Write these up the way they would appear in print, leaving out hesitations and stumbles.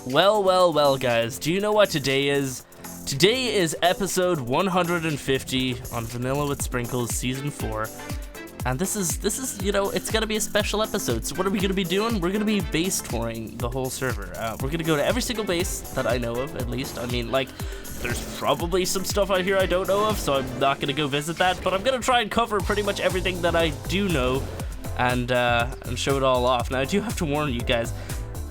Well, guys, do you know what today is? Today is episode 150 on Vanilla with Sprinkles Season 4. And this is, you know, it's gonna be a special episode. So what are we gonna be doing? We're gonna be base touring the whole server. We're gonna go to every single base that I know of, at least. I mean, like, there's probably some stuff out here I don't know of, so I'm not gonna go visit that. But I'm gonna try and cover pretty much everything that I do know and show it all off. Now, I do have to warn you guys,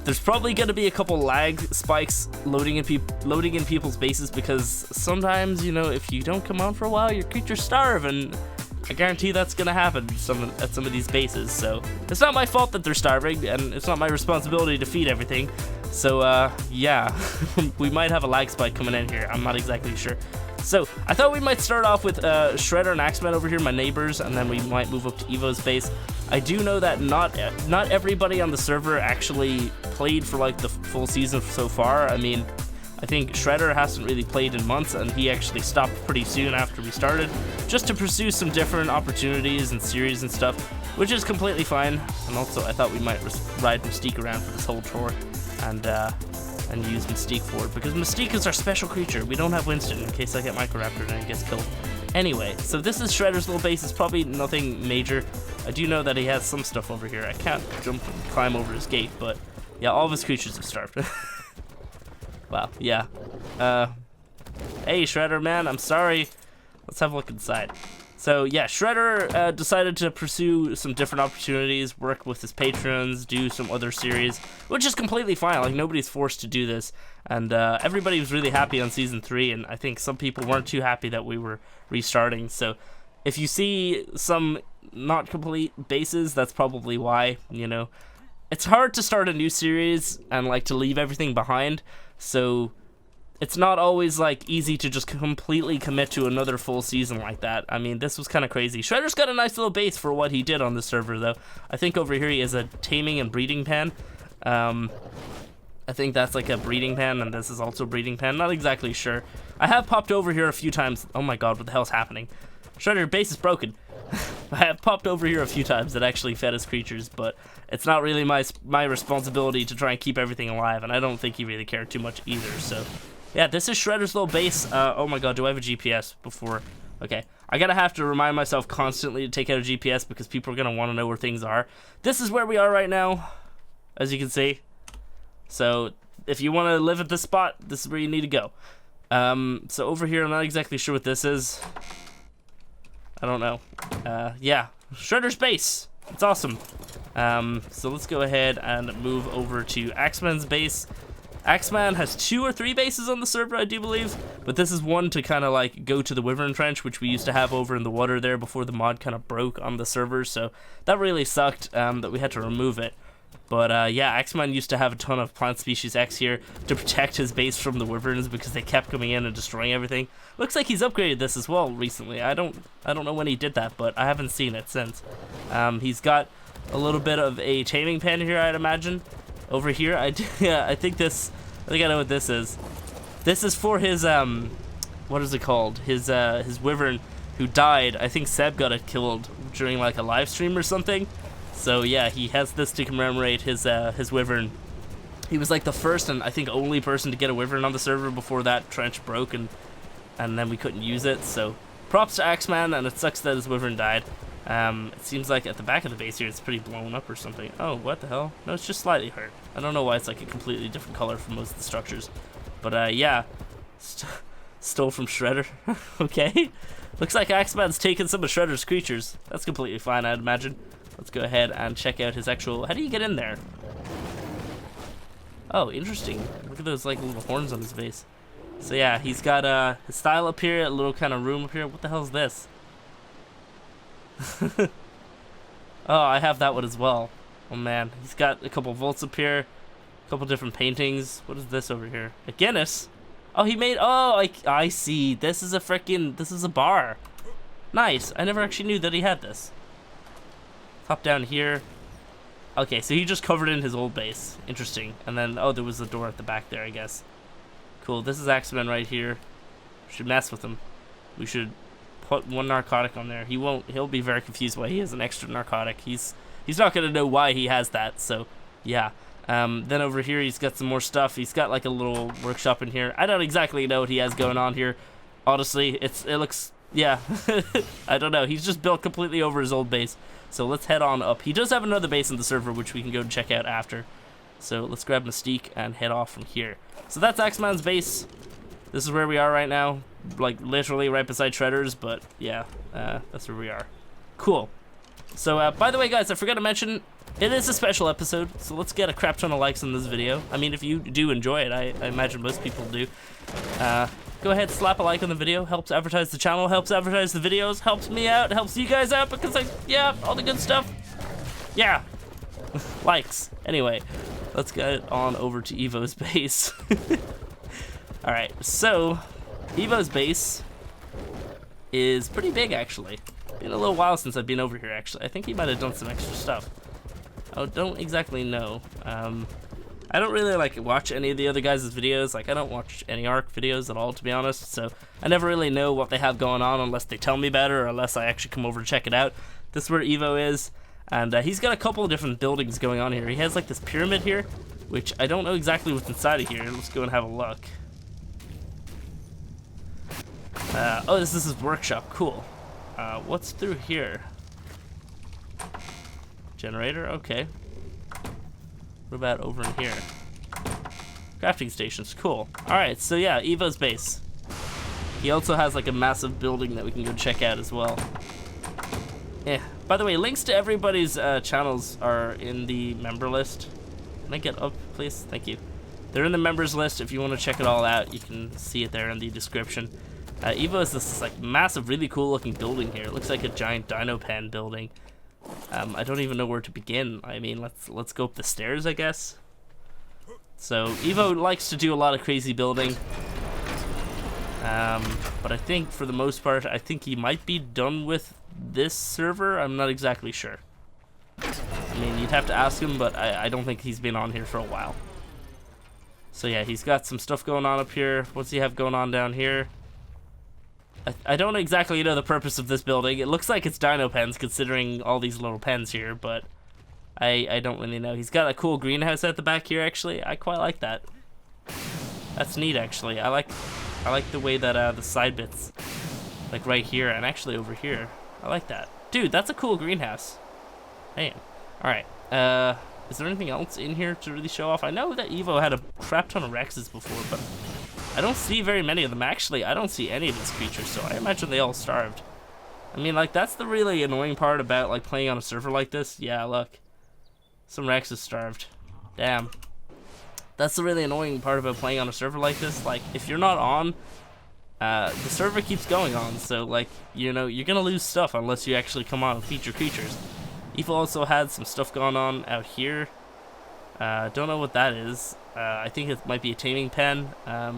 there's probably going to be a couple lag spikes loading in people's bases, because sometimes, you know, if you don't come on for a while, your creatures starve, and I guarantee that's going to happen at some of these bases. So it's not my fault that they're starving, and it's not my responsibility to feed everything. So yeah, we might have a lag spike coming in here. I'm not exactly sure. So I thought we might start off with Shredder and Axeman over here, my neighbors, and then we might move up to Evo's base. I do know that not everybody on the server actually played for like the full season so far. I mean, I think Shredder hasn't really played in months, and he actually stopped pretty soon after we started, just to pursue some different opportunities and series and stuff, which is completely fine. And also, I thought we might ride Mystique around for this whole tour, and use Mystique for it, because Mystique is our special creature. We don't have Winston in case I get Microraptor and he gets killed. Anyway, so this is Shredder's little base. It's probably nothing major. I do know that he has some stuff over here. I can't jump and climb over his gate, but yeah, all of his creatures have starved. Wow, yeah. Hey, Shredder, man, I'm sorry. Let's have a look inside. So yeah, Shredder decided to pursue some different opportunities, work with his patrons, do some other series, which is completely fine. Like, nobody's forced to do this, and everybody was really happy on Season 3, and I think some people weren't too happy that we were restarting. So if you see some not complete bases, that's probably why, you know. It's hard to start a new series and, like, to leave everything behind, so it's not always, like, easy to just completely commit to another full season like that. I mean, this was kind of crazy. Shredder's got a nice little base for what he did on the server, though. I think over here he has a taming and breeding pen. I think that's like a breeding pen, and this is also a breeding pen. Not exactly sure. I have popped over here a few times. Oh my god, what the hell's happening? Shredder, your base is broken. I have popped over here a few times that actually fed his creatures, but it's not really my responsibility to try and keep everything alive, and I don't think he really cared too much either, so yeah, this is Shredder's little base. Oh my god, do I have a GPS before? Okay, I gotta have to remind myself constantly to take out a GPS, because people are gonna want to know where things are. This is where we are right now, as you can see. So if you want to live at this spot, this is where you need to go. So over here, I'm not exactly sure what this is. I don't know. Yeah, Shredder's base. It's awesome. So let's go ahead and move over to Axeman's base. Axeman has 2 or 3 bases on the server, I do believe, but this is one to kind of like go to the Wyvern Trench, which we used to have over in the water there before the mod kind of broke on the server, so that really sucked that we had to remove it. But yeah, Axeman used to have a ton of plant species X here to protect his base from the wyverns, because they kept coming in and destroying everything. Looks like he's upgraded this as well recently. I don't know when he did that, but I haven't seen it since. He's got a little bit of a taming pen here, I'd imagine. Over here, I think I know what this is. This is for his what is it called? His wyvern who died. I think Seb got it killed during like a live stream or something. So yeah, he has this to commemorate his wyvern. He was like the first and I think only person to get a wyvern on the server before that trench broke, and then we couldn't use it. So props to Axeman, and it sucks that his wyvern died. It seems like at the back of the base here it's pretty blown up or something. Oh, what the hell? No, it's just slightly hurt. I don't know why it's like a completely different color from most of the structures. But yeah, stole from Shredder. Okay. Looks like Axeman's taken some of Shredder's creatures. That's completely fine, I'd imagine. Let's go ahead and check out his actual... How do you get in there? Oh, interesting. Look at those like little horns on his base. So yeah, he's got his style up here, a little kind of room up here. What the hell is this? Oh, I have that one as well. Oh man, he's got a couple vaults up here, a couple different paintings. What is this over here? A Guinness. Oh, he made. Oh, I see. This is a bar. Nice. I never actually knew that he had this. Hop down here. Okay, so he just covered in his old base. Interesting. And then, oh, there was a door at the back there, I guess. Cool. This is Axeman right here. We should mess with him. We should put one narcotic on there. He'll be very confused why he has an extra narcotic. He's not going to know why he has that, so yeah. Then over here he's got some more stuff. He's got like a little workshop in here. I don't exactly know what he has going on here. Honestly, it looks, yeah, I don't know. He's just built completely over his old base. So let's head on up. He does have another base in the server, which we can go check out after. So let's grab Mystique and head off from here. So that's Axeman's base. This is where we are right now. Like literally right beside Shredder's, but yeah, that's where we are. Cool. So by the way, guys, I forgot to mention, it is a special episode, so let's get a crap ton of likes on this video. I mean, if you do enjoy it, I imagine most people do. Go ahead, slap a like on the video. Helps advertise the channel, helps advertise the videos, helps me out, helps you guys out, because yeah, all the good stuff. Yeah. Likes. Anyway, let's get on over to Evo's base. Alright, so Evo's base is pretty big, actually. Been a little while since I've been over here, actually. I think he might have done some extra stuff. I don't exactly know. I don't really like watch any of the other guys' videos. Like, I don't watch any ARC videos at all, to be honest. So I never really know what they have going on unless they tell me about it or unless I actually come over to check it out. This is where Evo is, and he's got a couple of different buildings going on here. He has like this pyramid here, which I don't know exactly what's inside of here. Let's go and have a look. Oh, this is his workshop. Cool. What's through here? Generator, okay. What about over in here? Crafting stations, cool. Alright, so yeah, Evo's base. He also has like a massive building that we can go check out as well. Yeah. By the way, links to everybody's channels are in the member list. Can I get up, please? Thank you. They're in the members list. If you want to check it all out, you can see it there in the description. Evo has this like massive, really cool looking building here. It looks like a giant dino pen building. I don't even know where to begin. I mean, let's go up the stairs, I guess. So Evo likes to do a lot of crazy building. But I think for the most part, I think he might be done with this server. I'm not exactly sure. I mean, you'd have to ask him, but I don't think he's been on here for a while. So yeah, he's got some stuff going on up here. What's he have going on down here? I don't exactly know the purpose of this building. It looks like it's dino pens, considering all these little pens here, but I don't really know. He's got a cool greenhouse at the back here, actually. I quite like that. That's neat, actually. I like the way that the side bits, like right here and actually over here, I like that. Dude, that's a cool greenhouse. Man. Alright. Is there anything else in here to really show off? I know that Evo had a crap ton of Rexes before, but I don't see very many of them. Actually, I don't see any of these creatures, so I imagine they all starved. I mean, like, that's the really annoying part about, like, playing on a server like this. Yeah, look. Some Rexes starved. Damn. That's the really annoying part about playing on a server like this. Like, if you're not on, the server keeps going on, so, like, you know, you're gonna lose stuff unless you actually come on and feed your creatures. Evo also had some stuff going on out here. Don't know what that is. I think it might be a taming pen.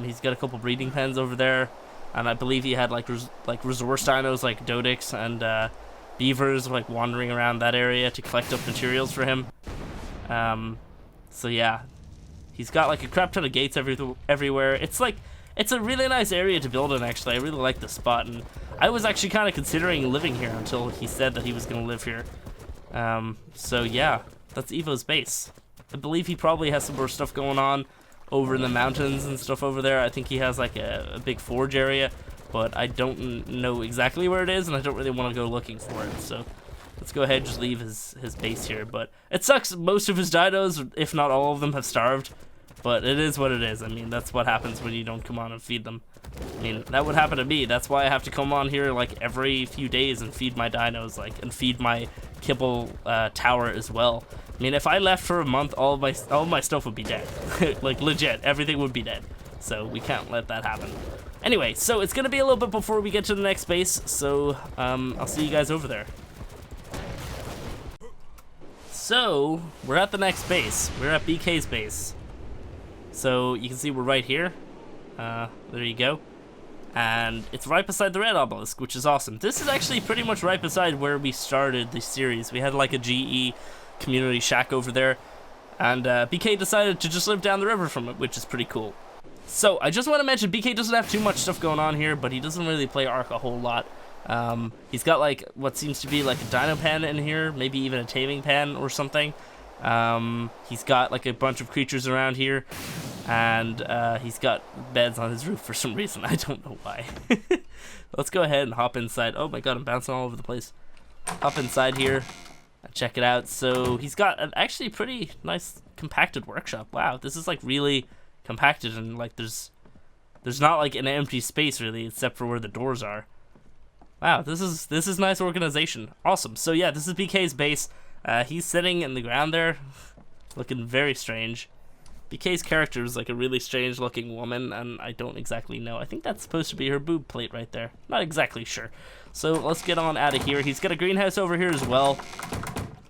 He's got a couple breeding pens over there, and I believe he had like resource dinos like Dodix and beavers like wandering around that area to collect up materials for him. So yeah, he's got like a crap ton of gates everywhere. It's a really nice area to build in. Actually, I really like the spot, and I was actually kind of considering living here until he said that he was gonna live here. So yeah, that's Evo's base. I believe he probably has some more stuff going on over in the mountains and stuff over there. I think he has like a big forge area, but I don't know exactly where it is, and I don't really want to go looking for it. So let's go ahead and just leave his base here. But it sucks, most of his dinos, if not all of them, have starved. But it is what it is. I mean, that's what happens when you don't come on and feed them. I mean, that would happen to me. That's why I have to come on here like every few days and feed my dinos, like, and feed my kibble tower as well. I mean, if I left for a month, all of my stuff would be dead. Like, legit, everything would be dead. So we can't let that happen. Anyway, so it's gonna be a little bit before we get to the next base. So I'll see you guys over there. So we're at the next base. We're at BK's base. So you can see we're right here. There you go. And it's right beside the red obelisk, which is awesome. This is actually pretty much right beside where we started the series. We had like a GE community shack over there, and BK decided to just live down the river from it, which is pretty cool. So I just want to mention BK doesn't have too much stuff going on here, but he doesn't really play ARC a whole lot. He's got like what seems to be like a dino pen in here, maybe even a taming pen or something. He's got like a bunch of creatures around here, and he's got beds on his roof for some reason. I don't know why. Let's go ahead and hop inside. Oh my god, I'm bouncing all over the place. Hop inside here and check it out. So he's got an actually pretty nice compacted workshop. Wow, this is like really compacted, and like there's not like an empty space really, except for where the doors are. Wow, this is nice organization. Awesome. So yeah, this is BK's base. He's sitting in the ground there, looking very strange. BK's character is like a really strange looking woman, and I don't exactly know. I think that's supposed to be her boob plate right there. Not exactly sure. So let's get on out of here. He's got a greenhouse over here as well,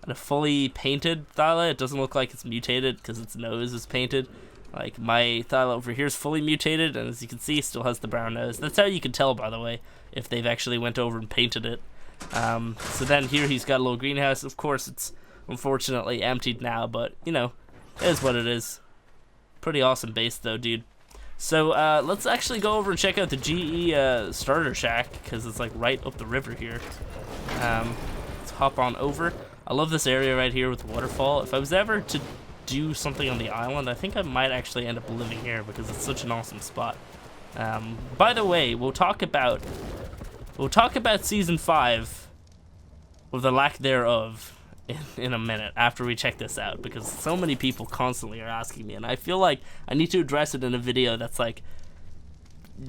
and a fully painted Thyla. It doesn't look like it's mutated because its nose is painted. Like my Thyla over here is fully mutated, and as you can see, still has the brown nose. That's how you can tell, by the way, if they've actually went over and painted it. So then here he's got a little greenhouse. Of course, it's unfortunately emptied now, but you know, it is what it is. Pretty awesome base though, dude. So let's actually go over and check out the GE starter shack, because it's like right up the river here. Let's hop on over. I love this area right here with the waterfall. If I was ever to do something on the island, I think I might actually end up living here because it's such an awesome spot. By the way, we'll talk about season 5, or the lack thereof, in a minute after we check this out, because so many people constantly are asking me, and I feel like I need to address it in a video that's like,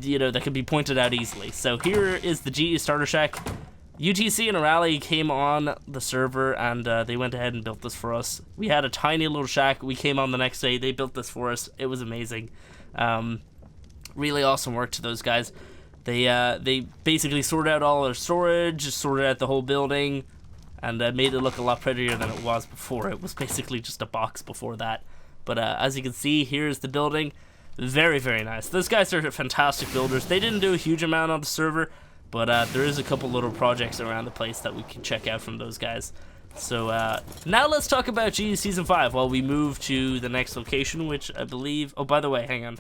you know, that can be pointed out easily. So here is the GE starter shack. UTC and Rally came on the server, and they went ahead and built this for us. We had a tiny little shack. We came on the next day. They built this for us. It was amazing. Really awesome work to those guys. They basically sorted out all our storage, sorted out the whole building, and made it look a lot prettier than it was before. It was basically just a box before that. But as you can see, here's the building. Very, very nice. Those guys are fantastic builders. They didn't do a huge amount on the server, but there is a couple little projects around the place that we can check out from those guys. So now let's talk about GE Season 5 while we move to the next location, which I believe... Oh, by the way, hang on.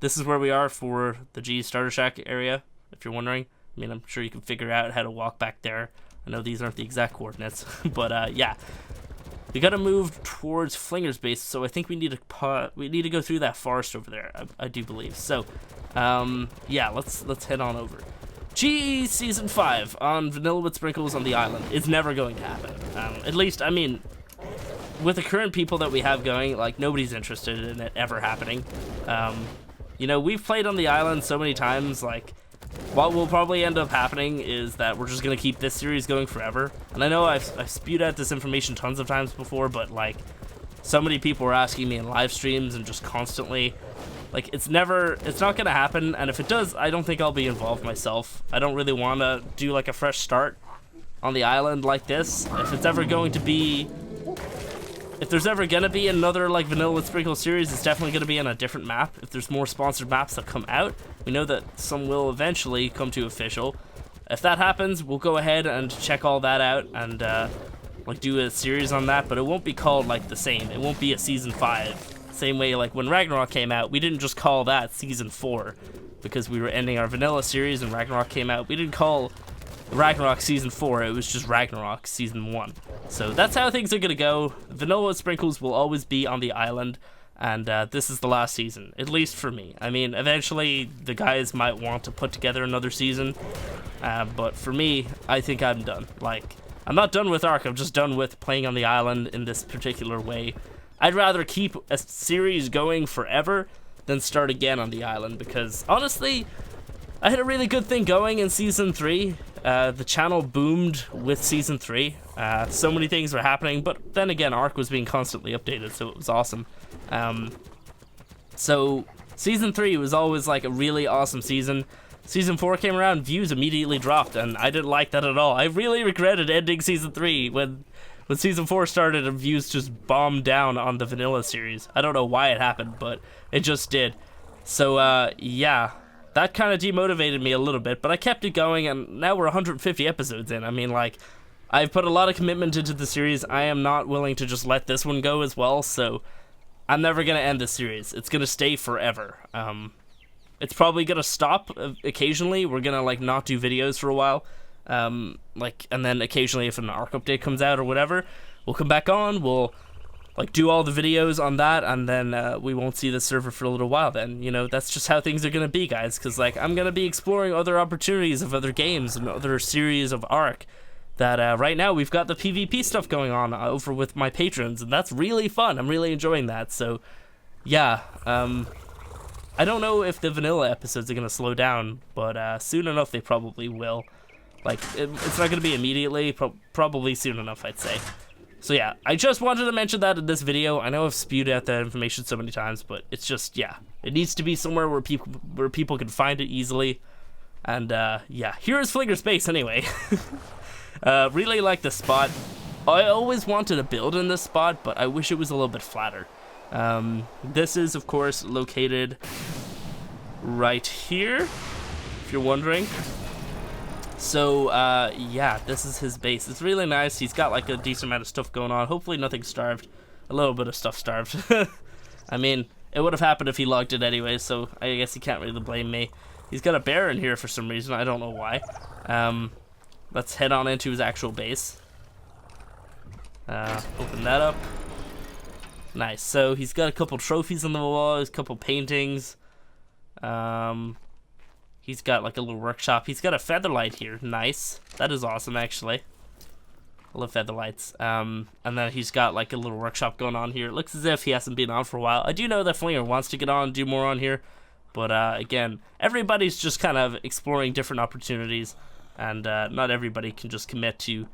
This is where we are for the GE Starter Shack area, if you're wondering. I mean, I'm sure you can figure out how to walk back there. I know these aren't the exact coordinates, but yeah. We gotta move towards Flinger's base, so I think we need to go through that forest over there, I do believe. So, yeah, let's head on over. GE Season 5 on Vanilla with Sprinkles on the island. It's never going to happen. At least, I mean, with the current people that we have going, like, nobody's interested in it ever happening. You know, we've played on the island so many times, like, what will probably end up happening is that we're just going to keep this series going forever. And I know I've spewed out this information tons of times before, but, like, so many people are asking me in live streams and just constantly... Like, it's not going to happen, and if it does, I don't think I'll be involved myself. I don't really want to do, like, a fresh start on the island like this. If it's ever going to be... If there's ever going to be another, like, Vanilla with Sprinkles series, it's definitely going to be on a different map. If there's more sponsored maps that come out, we know that some will eventually come to official. If that happens, we'll go ahead and check all that out and, like, do a series on that, but it won't be called, like, the same. It won't be a Season 5. Same way, like, when Ragnarok came out, we didn't just call that Season 4 because we were ending our Vanilla series and Ragnarok came out. We didn't call Ragnarok Season 4, it was just Ragnarok Season 1. So that's how things are going to go. Vanilla with Sprinkles will always be on the island, and this is the last season, at least for me. I mean, eventually the guys might want to put together another season, but for me, I think I'm done. Like, I'm not done with Ark, I'm just done with playing on the island in this particular way. I'd rather keep a series going forever than start again on the island, because honestly, I had a really good thing going in Season 3. The channel boomed with Season 3. So many things were happening, but then again, Ark was being constantly updated, so it was awesome. So Season 3 was always like a really awesome season. Season 4 came around, views immediately dropped, and I didn't like that at all. I really regretted ending Season 3 when Season 4 started and views just bombed down on the Vanilla series. I don't know why it happened, but it just did. So, yeah, that kind of demotivated me a little bit, but I kept it going, and now we're 150 episodes in. I mean, like, I've put a lot of commitment into the series. I am not willing to just let this one go as well, so I'm never going to end this series. It's going to stay forever. It's probably going to stop occasionally. We're going to, like, not do videos for a while. Like, and then occasionally if an Ark update comes out or whatever, we'll come back on, we'll like do all the videos on that, and then we won't see the server for a little while. Then, you know, that's just how things are gonna be, guys, because like I'm gonna be exploring other opportunities of other games and other series of Ark that right now we've got the PvP stuff going on over with my patrons, and that's really fun. I'm really enjoying that. So yeah, I don't know if the vanilla episodes are gonna slow down, but soon enough they probably will. Like, it's not gonna be immediately, probably soon enough, I'd say. So yeah, I just wanted to mention that in this video. I know I've spewed out that information so many times, but it's just, yeah, it needs to be somewhere where people can find it easily. And yeah, here is Flinger's base anyway. Really like the spot. I always wanted to build in this spot, but I wish it was a little bit flatter. This is, of course, located right here, if you're wondering. So, yeah, this is his base. It's really nice. He's got, like, a decent amount of stuff going on. Hopefully nothing starved. A little bit of stuff starved. I mean, it would have happened if he logged it anyway, so I guess he can't really blame me. He's got a bear in here for some reason. I don't know why. Let's head on into his actual base. Open that up. Nice. So, he's got a couple trophies on the wall. A couple paintings. He's got like a little workshop. He's got a featherlight here. Nice. That is awesome, actually. I love featherlights. And then he's got like a little workshop going on here. It looks as if he hasn't been on for a while. I do know that Flinger wants to get on and do more on here. But again, everybody's just kind of exploring different opportunities. And not everybody can just commit to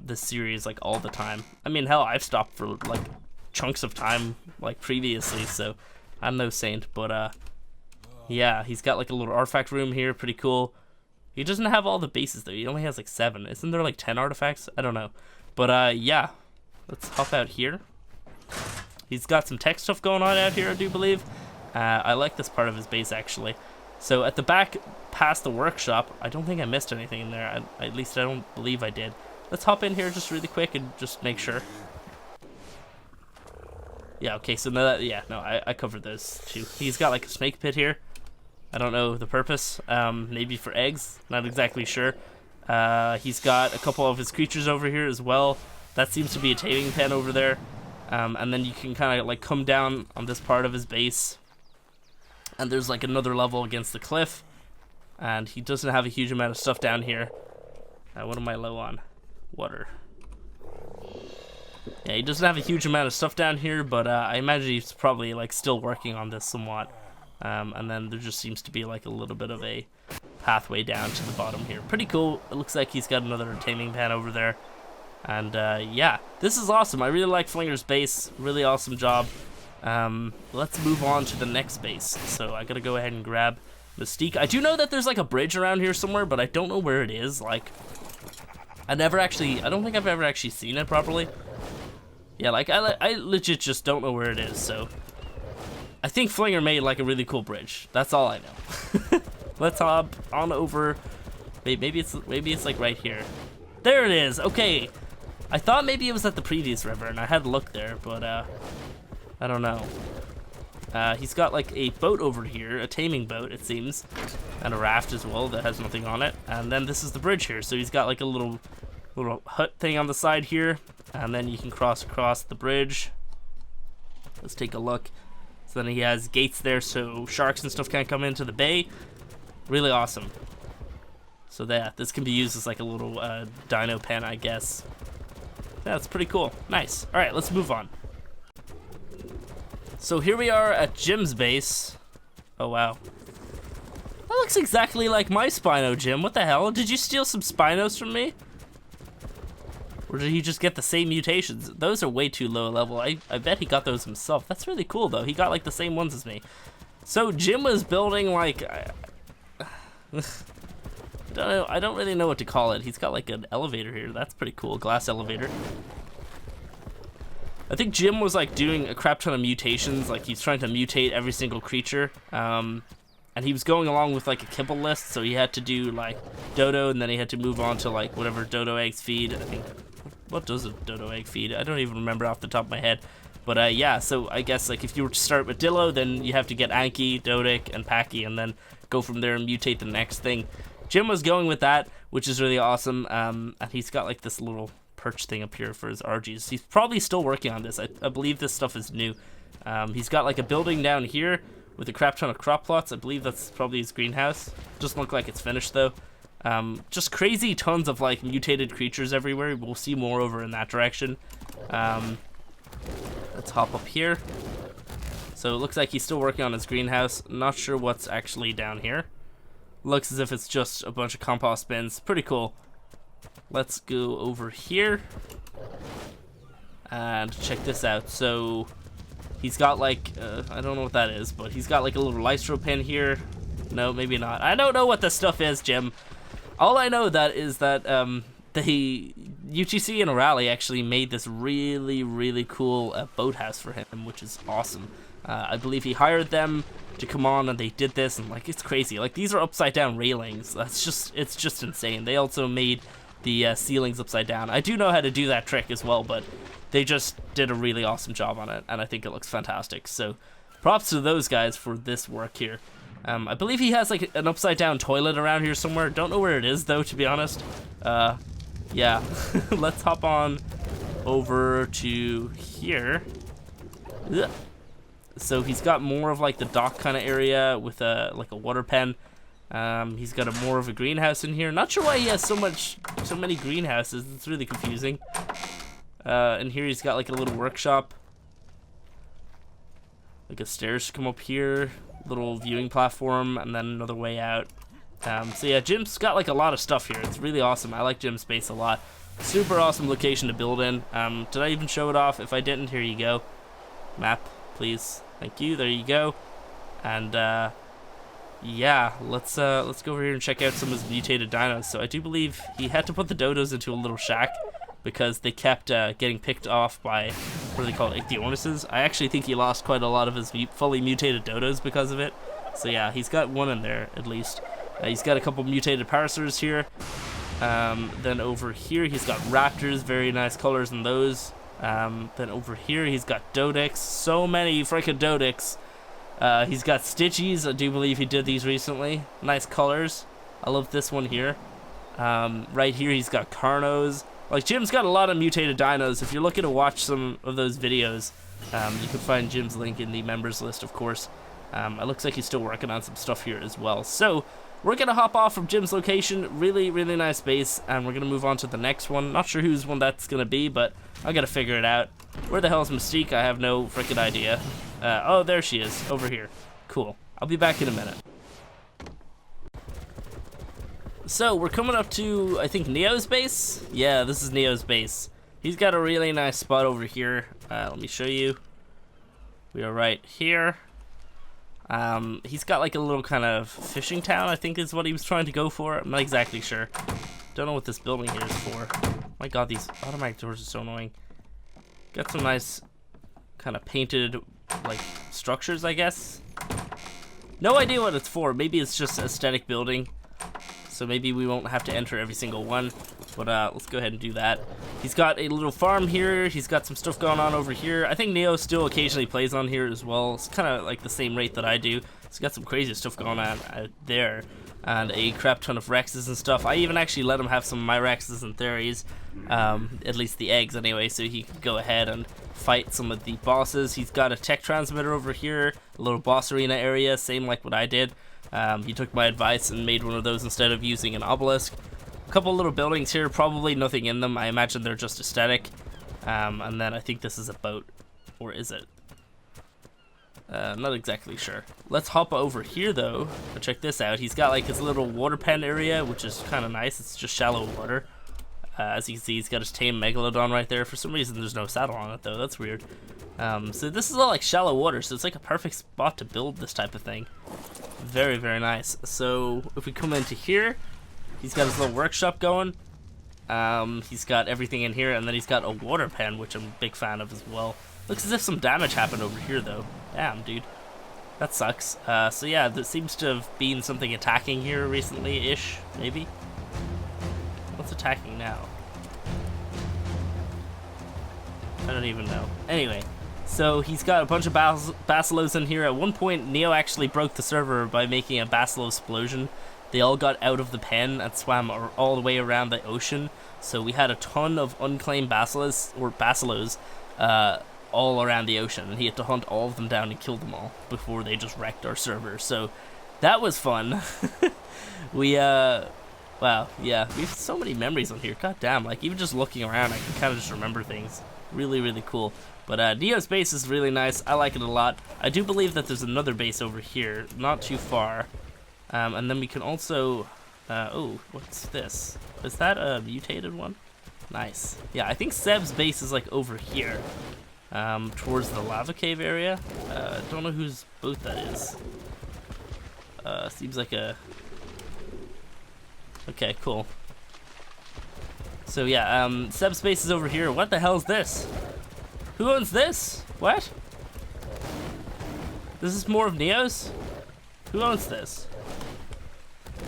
this series like all the time. I mean, hell, I've stopped for like chunks of time like previously. So I'm no saint. But yeah, he's got like a little artifact room here, pretty cool. He doesn't have all the bases though, he only has like 7. Isn't there like 10 artifacts? I don't know. But yeah, let's hop out here. He's got some tech stuff going on out here, I do believe. I like this part of his base actually. So at the back, past the workshop, I don't think I missed anything in there. At least I don't believe I did. Let's hop in here just really quick and just make sure. Yeah, okay, so no, I covered those too. He's got like a snake pit here. I don't know the purpose. Maybe for eggs. Not exactly sure. He's got a couple of his creatures over here as well. That seems to be a taming pen over there. And then you can kind of like come down on this part of his base. And there's like another level against the cliff. And he doesn't have a huge amount of stuff down here. What am I low on? Water. Yeah, he doesn't have a huge amount of stuff down here, but I imagine he's probably like still working on this somewhat. And then there just seems to be like a little bit of a pathway down to the bottom here. Pretty cool. It looks like he's got another taming pan over there. And yeah, this is awesome. I really like Flinger's base. Really awesome job. Let's move on to the next base. So I gotta go ahead and grab Mystique. I do know that there's like a bridge around here somewhere, but I don't know where it is. Like, I don't think I've ever actually seen it properly. Yeah, like I legit just don't know where it is, so I think Flinger made like a really cool bridge. That's all I know. Let's hop on over. Maybe it's like right here. There it is. Okay. I thought maybe it was at the previous river, and I had looked there, but I don't know. He's got like a boat over here, a taming boat, it seems, and a raft as well that has nothing on it. And then this is the bridge here. So he's got like a little hut thing on the side here, and then you can cross across the bridge. Let's take a look. So then he has gates there so sharks and stuff can't come into the bay. Really awesome. So that this can be used as like a little dino pen, I guess. Yeah, that's pretty cool. Nice. All right, let's move on. So here we are at Jim's base. Oh wow. That looks exactly like my Spino, Jim. What the hell? Did you steal some Spinos from me? Or did he just get the same mutations? Those are way too low level. I bet he got those himself. That's really cool though. He got like the same ones as me. So Jim was building like I don't really know what to call it. He's got like an elevator here. That's pretty cool. Glass elevator. I think Jim was like doing a crap ton of mutations. Like he's trying to mutate every single creature. And he was going along with like a kibble list. So he had to do like dodo, and then he had to move on to like whatever dodo eggs feed. I think, what does a dodo egg feed? I don't even remember off the top of my head. But yeah, so I guess like if you were to start with Dillo, then you have to get Anki, Dodic, and Paki, and then go from there and mutate the next thing. Jim was going with that, which is really awesome. And he's got like this little perch thing up here for his RGs. He's probably still working on this. I believe this stuff is new. He's got like a building down here with a crap ton of crop plots. I believe that's probably his greenhouse. Doesn't look like it's finished though. Just crazy tons of like mutated creatures everywhere. We'll see more over in that direction. Let's hop up here. So it looks like he's still working on his greenhouse. Not sure what's actually down here. Looks as if it's just a bunch of compost bins. Pretty cool. Let's go over here and check this out. So he's got like, I don't know what that is, but he's got like a little lystro pin here. No, maybe not. I don't know what this stuff is, Jim. All I know that is that the UTC and Rally actually made this really, really cool boathouse for him, which is awesome. I believe he hired them to come on and they did this, and like it's crazy. Like these are upside down railings. It's just insane. They also made the ceilings upside down. I do know how to do that trick as well, but they just did a really awesome job on it, and I think it looks fantastic. So props to those guys for this work here. I believe he has like an upside down toilet around here somewhere. Don't know where it is though, to be honest. Yeah. Let's hop on over to here. Ugh. So he's got more of like the dock kind of area with like a water pen. He's got more of a greenhouse in here. Not sure why he has so many greenhouses. It's really confusing. And here he's got like a little workshop, like a stairs to come up here, little viewing platform, and then another way out. So yeah, Jim's got like a lot of stuff here. It's really awesome. I like Jim's space a lot. Super awesome location to build in. Did I even show it off? If I didn't, here you go. Map, please. Thank you. There you go. And yeah, let's go over here and check out some of his mutated dinos. So I do believe he had to put the dodos into a little shack because they kept getting picked off by, what do they call it, ichthyornises. I actually think he lost quite a lot of his fully mutated dodos because of it. So yeah, he's got one in there at least. He's got a couple mutated parsers here. Then over here he's got raptors, very nice colors in those. Then over here he's got Dodix, so many freaking Dodix. He's got Stitchies, I do believe he did these recently. Nice colors. I love this one here. Right here he's got Carnos. Like Jim's got a lot of mutated dinos. If you're looking to watch some of those videos, you can find Jim's link in the members list, of course. It looks like he's still working on some stuff here as well. So we're gonna hop off from Jim's location. Really, really nice base, and we're gonna move on to the next one. Not sure whose one that's gonna be, but I gotta figure it out. Where the hell is Mystique? I have no freaking idea. Oh, there she is, over here. Cool. I'll be back in a minute. So we're coming up to, I think, Neo's base. Yeah, this is Neo's base. He's got a really nice spot over here. Let me show you. We are right here. He's got like a little kind of fishing town, I think is what he was trying to go for. I'm not exactly sure. Don't know what this building here is for. My god, these automatic doors are so annoying. Got some nice kind of painted like structures, I guess. No idea what it's for. Maybe it's just aesthetic building. So maybe we won't have to enter every single one. But let's go ahead and do that. He's got a little farm here. He's got some stuff going on over here. I think Neo still occasionally plays on here as well. It's kind of like the same rate that I do. He's got some crazy stuff going on out there. And a crap ton of Rexes and stuff. I even actually let him have some of my Rexes and Theories. At least the eggs anyway, so he can go ahead and fight some of the bosses. He's got a tech transmitter over here. A little boss arena area, same like what I did. He took my advice and made one of those instead of using an obelisk. A couple little buildings here, probably nothing in them. I imagine they're just aesthetic. And then I think this is a boat. Or is it? Not exactly sure. Let's hop over here though. Check this out. He's got like his little water pen area, which is kind of nice. It's just shallow water. As you can see, he's got his tame megalodon right there. For some reason, there's no saddle on it though. That's weird. So this is all like shallow water, so it's like a perfect spot to build this type of thing. Very, very nice. So if we come into here, he's got his little workshop going. He's got everything in here, and then he's got a water pen, which I'm a big fan of as well. Looks as if some damage happened over here though. Damn, dude. That sucks. So yeah, there seems to have been something attacking here recently-ish, maybe? What's attacking now? I don't even know. Anyway, so he's got a bunch of basilos in here. At one point, Neo actually broke the server by making a basilo explosion. They all got out of the pen and swam all the way around the ocean, So we had a ton of unclaimed basilos all around the ocean, and he had to hunt all of them down and kill them all before they just wrecked our server. So that was fun. We wow, yeah, we have so many memories on here. God damn, like even just looking around, I can kind of just remember things. Really, really cool. But Neo's base is really nice. I like it a lot. I do believe that there's another base over here, not too far. And then we can also, oh, what's this? Is that a mutated one? Nice. Yeah, I think Seb's base is like over here, towards the lava cave area. Don't know whose boat that is. Seems like a... Okay, cool. So yeah, Seb's base is over here. What the hell is this? Who owns this? What? This is more of Neo's? Who owns this?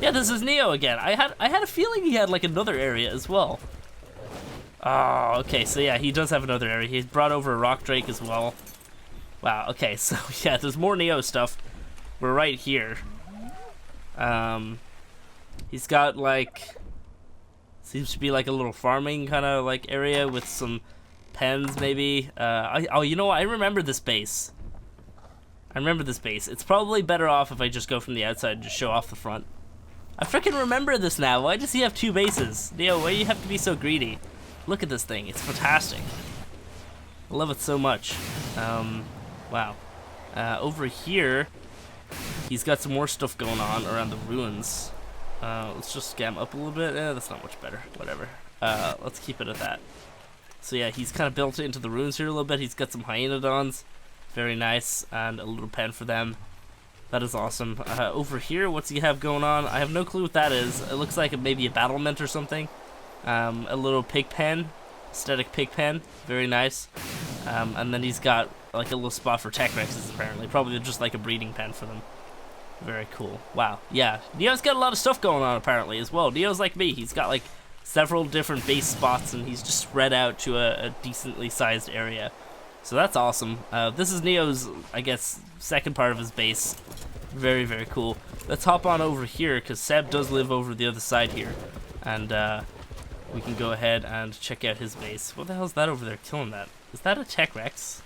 Yeah, this is Neo again. I had a feeling he had like another area as well. Oh, okay, so yeah, he does have another area. He's brought over a rock drake as well. Wow, okay, so yeah, there's more Neo stuff. We're right here. He's got like, seems to be like a little farming kind of like area with some pens maybe. Oh, you know what? I remember this base. It's probably better off if I just go from the outside and just show off the front. I freaking remember this now. Why does he have two bases? Neo, why do you have to be so greedy? Look at this thing. It's fantastic. I love it so much. Wow. Over here, he's got some more stuff going on around the ruins. Let's just scam up a little bit. That's not much better. Whatever. Let's keep it at that. So yeah, he's kind of built into the ruins here a little bit. He's got some hyenodons. Very nice. And a little pen for them. That is awesome. Over here, what's he have going on? I have no clue what that is. It looks like maybe a battlement or something. A little pig pen. Aesthetic pig pen. Very nice. And then he's got like a little spot for tech rexes apparently. Probably just like a breeding pen for them. Very cool. Wow. Yeah. Neo's got a lot of stuff going on apparently as well. Neo's like me. He's got like several different base spots and he's just spread out to a decently sized area. So that's awesome. This is Neo's, I guess, second part of his base. Very, very cool. Let's hop on over here because Seb does live over the other side here. And we can go ahead and check out his base. What the hell is that over there killing that? Is that a Tech Rex?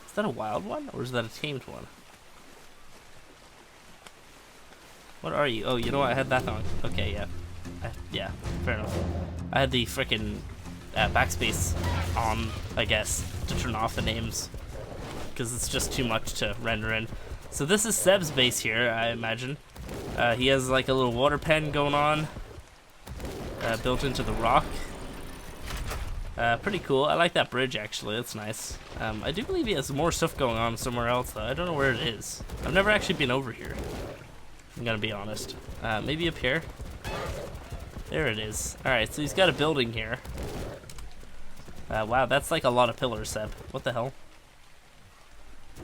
Is that a wild one or is that a tamed one? What are you? Oh, you know what? I had that on. Okay, yeah. Yeah, fair enough. I had the frickin' backspace on, I guess, to turn off the names. Because it's just too much to render in. So this is Seb's base here, I imagine. He has like a little water pen going on. Built into the rock. Pretty cool. I like that bridge, actually. That's nice. I do believe he has more stuff going on somewhere else, though. I don't know where it is. I've never actually been over here. I'm gonna be honest. Maybe up here? There it is. Alright, so he's got a building here. Wow, that's like a lot of pillars, Seb. What the hell?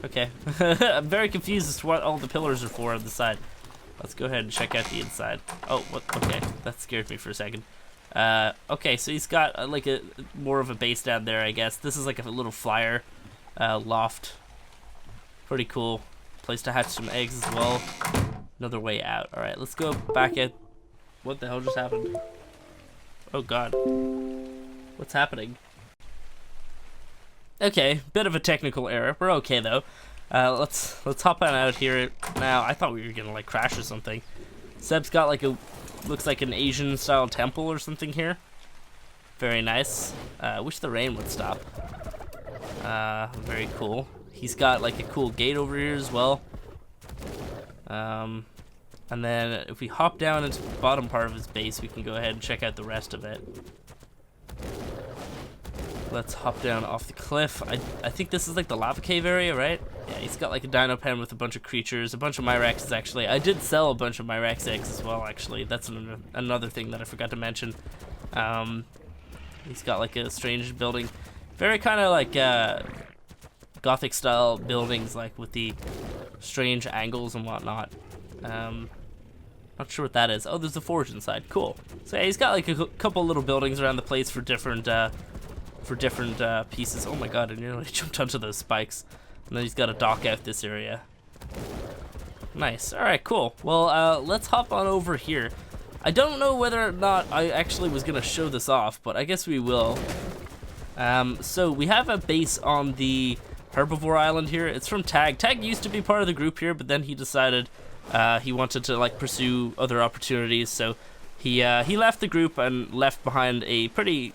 Okay. I'm very confused as to what all the pillars are for on the side. Let's go ahead and check out the inside. Oh, what? Okay, that scared me for a second. Okay, so he's got like a more of a base down there, I guess. This is like a little flyer loft. Pretty cool. Place to hatch some eggs as well. Another way out. Alright, let's go back at... What the hell just happened? Oh god. What's happening? Okay, bit of a technical error. We're okay though. Let's hop on out here now. I thought we were gonna like crash or something. Seb's got like a... Looks like an Asian style temple or something here. Very nice. Wish the rain would stop. Very cool. He's got like a cool gate over here as well. And then if we hop down into the bottom part of his base, we can go ahead and check out the rest of it. Let's hop down off the cliff. I think this is like the lava cave area, right? Yeah, he's got like a dino pen with a bunch of creatures, a bunch of Myrexes actually. I did sell a bunch of Myrex eggs as well, actually. That's another thing that I forgot to mention. He's got like a strange building. Very kind of like Gothic style buildings, like with the strange angles and whatnot. Not sure what that is. Oh, there's a forge inside. Cool. So yeah, he's got like a couple little buildings around the place for different pieces. Oh my god, I nearly jumped onto those spikes. And then he's got a dock out this area. Nice. Alright, cool. Well, let's hop on over here. I don't know whether or not I actually was gonna show this off, but I guess we will. So we have a base on the herbivore island here. It's from Tag. Tag used to be part of the group here, but then he decided he wanted to like pursue other opportunities, so he left the group and left behind a pretty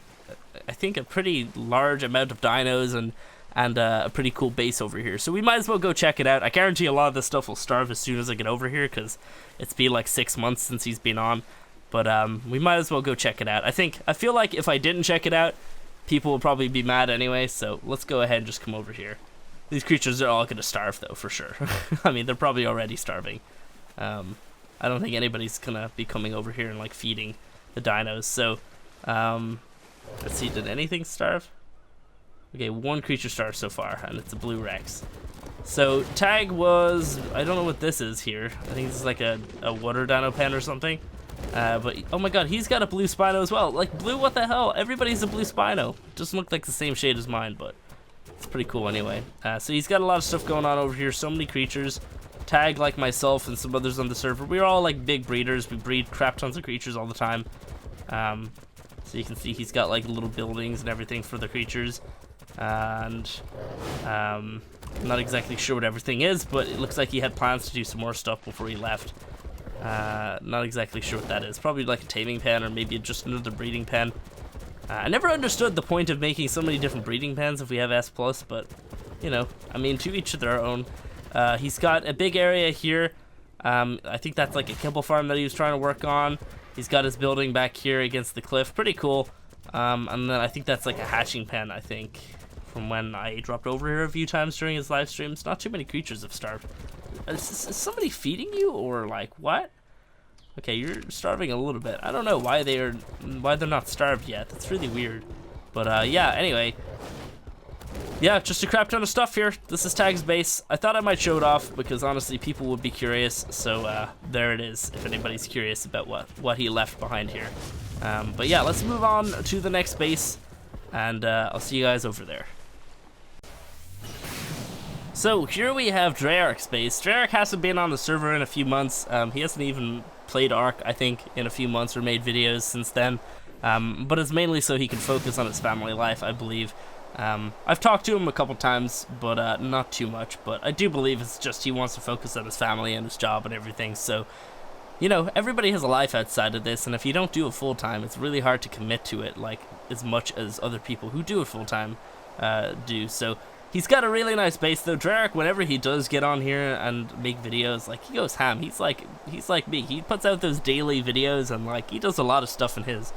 large amount of dinos and a pretty cool base over here. So we might as well go check it out. I guarantee a lot of this stuff will starve as soon as I get over here, because it's been like 6 months since he's been on. But we might as well go check it out. I feel like if I didn't check it out, people will probably be mad anyway, so let's go ahead and just come over here. These creatures are all gonna starve though, for sure. I mean, they're probably already starving. I don't think anybody's gonna be coming over here and like feeding the dinos. So let's see, did anything starve? Okay, one creature starved so far, and it's a blue Rex. So Tag was, I don't know what this is here. I think this is like a water dino pen or something. But oh my god, he's got a blue Spino as well. Like, blue, what the hell? Everybody's a blue Spino. Doesn't look like the same shade as mine, but it's pretty cool anyway. So he's got a lot of stuff going on over here. So many creatures. Tag, like myself and some others on the server, we're all like big breeders. We breed crap tons of creatures all the time. So you can see he's got like little buildings and everything for the creatures. And I'm not exactly sure what everything is, but it looks like he had plans to do some more stuff before he left. Not exactly sure what that is. Probably like a taming pen, or maybe just another breeding pen. I never understood the point of making so many different breeding pens if we have S+, but you know, I mean, to each their own. He's got a big area here. I think that's like a kibble farm that he was trying to work on. He's got his building back here against the cliff. Pretty cool. And then I think that's like a hatching pen, I think, from when I dropped over here a few times during his live streams. Not too many creatures have starved. Is somebody feeding you, or like what? Okay, you're starving a little bit. I don't know why they're not starved yet. That's really weird. But yeah, anyway. Yeah, just a crap ton of stuff here. This is Tag's base. I thought I might show it off because honestly people would be curious. So there it is, if anybody's curious about what he left behind here. But yeah, let's move on to the next base, and I'll see you guys over there. So here we have Dreyarch's base. Dreyarch hasn't been on the server in a few months. He hasn't even played Ark, I think, in a few months, or made videos since then. But it's mainly so he can focus on his family life, I believe. I've talked to him a couple times, but not too much. But I do believe it's just he wants to focus on his family and his job and everything. So, you know, everybody has a life outside of this, and if you don't do it full-time, it's really hard to commit to it, like, as much as other people who do it full-time do. So he's got a really nice base, though. Dreyarch, whenever he does get on here and make videos, like, he goes ham. He's like me. He puts out those daily videos, and like, he does a lot of stuff in his.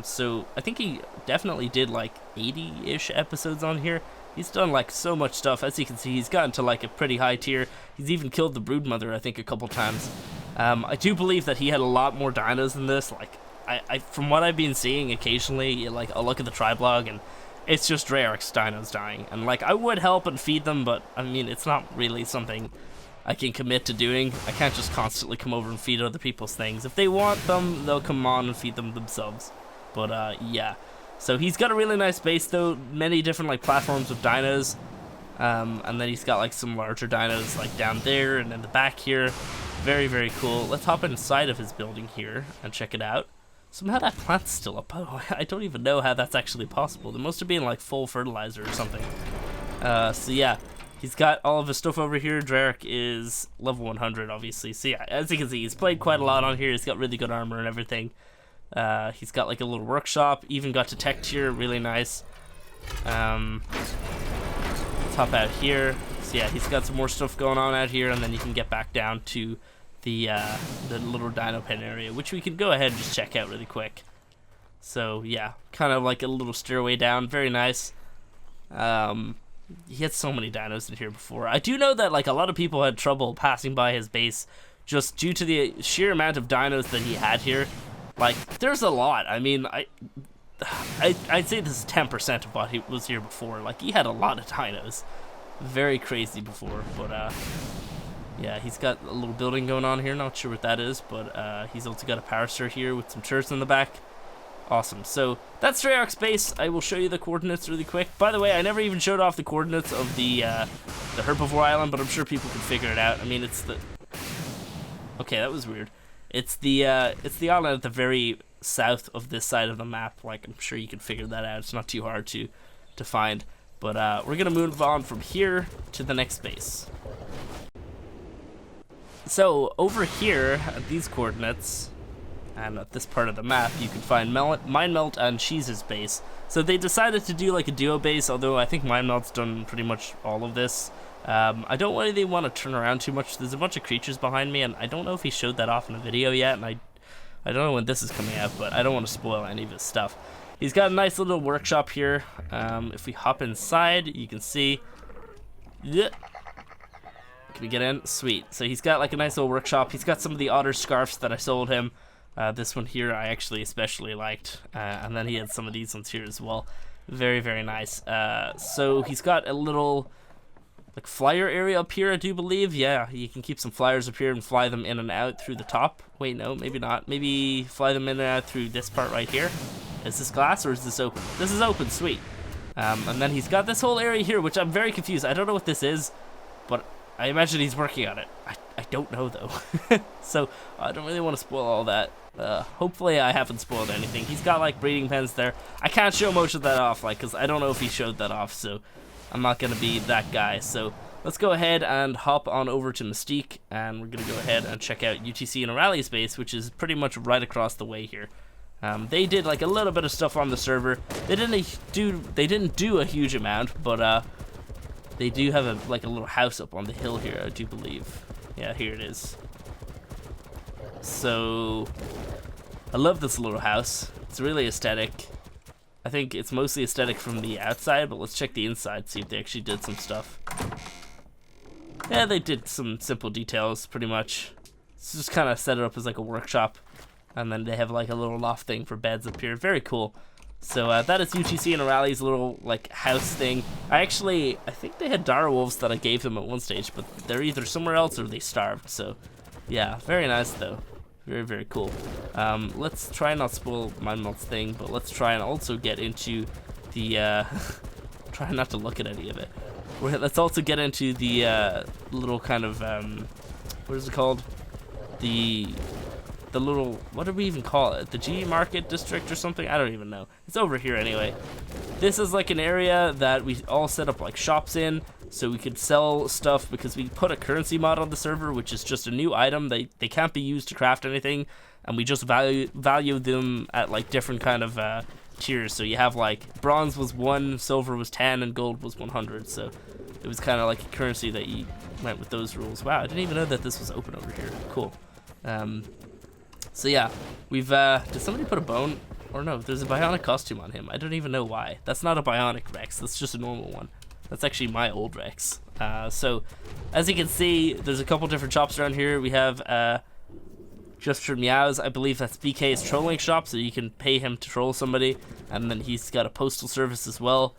So I think he definitely did like 80-ish episodes on here. He's done like so much stuff. As you can see, he's gotten to like a pretty high tier. He's even killed the broodmother, I think, a couple times. I do believe that he had a lot more dinos than this. Like, I from what I've been seeing occasionally, like, I'll look at the Triblog and it's just Dreyarch's dinos dying. And like, I would help and feed them, but I mean, it's not really something I can commit to doing. I can't just constantly come over and feed other people's things. If they want them, they'll come on and feed them themselves. But yeah. So he's got a really nice base, though. Many different like platforms of dinos. And then he's got like some larger dinos like down there and in the back here. Very, very cool. Let's hop inside of his building here and check it out. Somehow that plant's still up. Oh, I don't even know how that's actually possible. There must have been like full fertilizer or something. So yeah. He's got all of his stuff over here. Dreyarch is level 100, obviously. So yeah, as you can see, he's played quite a lot on here. He's got really good armor and everything. He's got like a little workshop. Even got to tech tier, really nice. Let's hop out here. So yeah, he's got some more stuff going on out here, and then you can get back down to the little dino pen area, which we can go ahead and just check out really quick. So yeah, kind of like a little stairway down. Very nice. He had so many dinos in here before. I do know that like a lot of people had trouble passing by his base just due to the sheer amount of dinos that he had here. Like, there's a lot. I mean, I'd say this is 10% of what he was here before. Like, he had a lot of dinos. Very crazy before, but yeah, he's got a little building going on here. Not sure what that is, but he's also got a power stir here with some turrets in the back. Awesome. So that's Dreyarch's base. I will show you the coordinates really quick. By the way, I never even showed off the coordinates of the herbivore island, but I'm sure people can figure it out. I mean, it's the... Okay, that was weird. It's the island at the very south of this side of the map. Like, I'm sure you can figure that out. It's not too hard to find. But we're gonna move on from here to the next base. So over here at these coordinates and at this part of the map, you can find Mindmelt and Cheese's base. So they decided to do like a duo base, although I think Mindmelt's done pretty much all of this. I don't really want to turn around too much. There's a bunch of creatures behind me, and I don't know if he showed that off in a video yet, and I don't know when this is coming out, but I don't want to spoil any of his stuff. He's got a nice little workshop here. If we hop inside, you can see. Yeah. Can we get in? Sweet. So he's got like a nice little workshop. He's got some of the otter scarves that I sold him. This one here I actually especially liked. And then he had some of these ones here as well. Very, very nice. So he's got a little like flyer area up here, I do believe. Yeah, you can keep some flyers up here and fly them in and out through the top. Wait, no, maybe not. Maybe fly them in and out through this part right here. Is this glass or is this open? This is open, sweet. And then he's got this whole area here, which I'm very confused. I don't know what this is, but I imagine he's working on it. I don't know, though. So I don't really want to spoil all that. Hopefully I haven't spoiled anything. He's got, like, breeding pens there. I can't show much of that off, like, because I don't know if he showed that off, so I'm not going to be that guy. So let's go ahead and hop on over to Mystique, and we're going to go ahead and check out UTC and O'Reilly's base, which is pretty much right across the way here. They did like a little bit of stuff on the server. They didn't do a huge amount, but they do have a little house up on the hill here, I do believe. Yeah, here it is. So I love this little house. It's really aesthetic. I think it's mostly aesthetic from the outside, but let's check the inside, see if they actually did some stuff. Yeah, they did some simple details, pretty much. It's just kind of set it up as like a workshop. And then they have like a little loft thing for beds up here. Very cool. So that is UTC and O'Reilly's little like house thing. I think they had dire wolves that I gave them at one stage, but they're either somewhere else or they starved. So yeah, very nice though. Very, very cool. Let's try and not spoil Mindmelt's thing, but let's try and also get into the try not to look at any of it. Let's also get into the little kind of what is it called? The little, what do we even call it? The G Market District or something? I don't even know. It's over here anyway. This is like an area that we all set up like shops in, so we could sell stuff because we put a currency mod on the server, which is just a new item. They can't be used to craft anything, and we just value them at like different kind of tiers. So you have like bronze was 1, silver was 10, and gold was 100. So it was kind of like a currency that you went with those rules. Wow, I didn't even know that this was open over here. Cool. So yeah, we've, did somebody put a bone? Or no, there's a bionic costume on him. I don't even know why. That's not a bionic Rex, that's just a normal one. That's actually my old Rex. So, as you can see, there's a couple different shops around here. We have, Just for Meows, I believe that's BK's trolling shop, so you can pay him to troll somebody. And then he's got a postal service as well.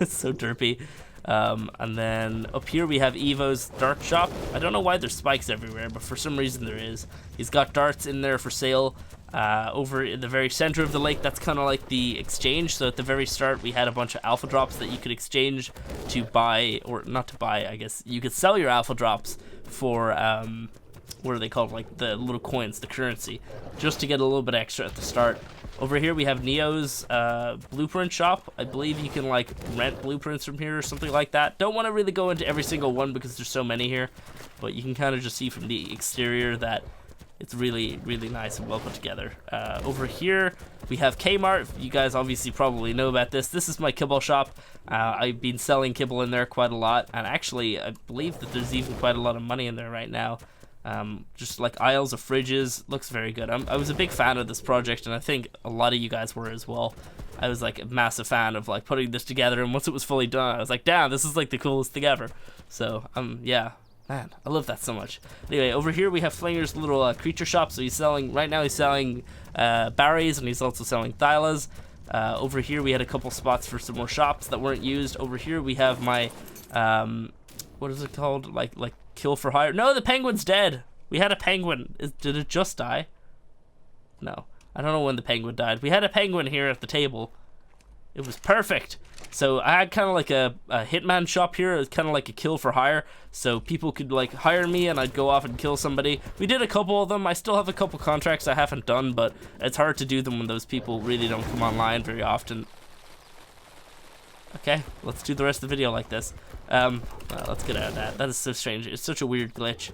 It's so derpy. And then up here we have Evo's dart shop. I don't know why there's spikes everywhere, but for some reason there is. He's got darts in there for sale. Over in the very center of the lake, that's kind of like the exchange. So at the very start we had a bunch of alpha drops that you could exchange to buy, or not to buy, I guess. You could sell your alpha drops for, what are they called? Like the little coins, the currency, just to get a little bit extra at the start. Over here we have Neo's blueprint shop. I believe you can like rent blueprints from here or something like that. Don't want to really go into every single one because there's so many here, but you can kind of just see from the exterior that it's really, really nice and well put together. Over here we have Kmart. You guys obviously probably know about this. This is my kibble shop. I've been selling kibble in there quite a lot, and actually I believe that there's even quite a lot of money in there right now. Just like aisles of fridges. Looks very good. I was a big fan of this project, and I think a lot of you guys were as well. I was like a massive fan of like putting this together, and once it was fully done I was like, damn, this is like the coolest thing ever. So yeah, man, I love that so much. Anyway, over here we have Flinger's little creature shop. So he's selling berries, and he's also selling thylas. Over here we had a couple spots for some more shops that weren't used. Over here we have my what is it called, like kill for hire. No, the penguin's dead. We had a penguin. Did it just die? No, I don't know when the penguin died. We had a penguin here at the table. It was perfect. So I had kind of like a hitman shop here. It was kind of like a kill for hire. So people could like hire me and I'd go off and kill somebody. We did a couple of them. I still have a couple contracts I haven't done, but it's hard to do them when those people really don't come online very often. Okay, let's do the rest of the video like this. Let's get out of that. That is so strange. It's such a weird glitch.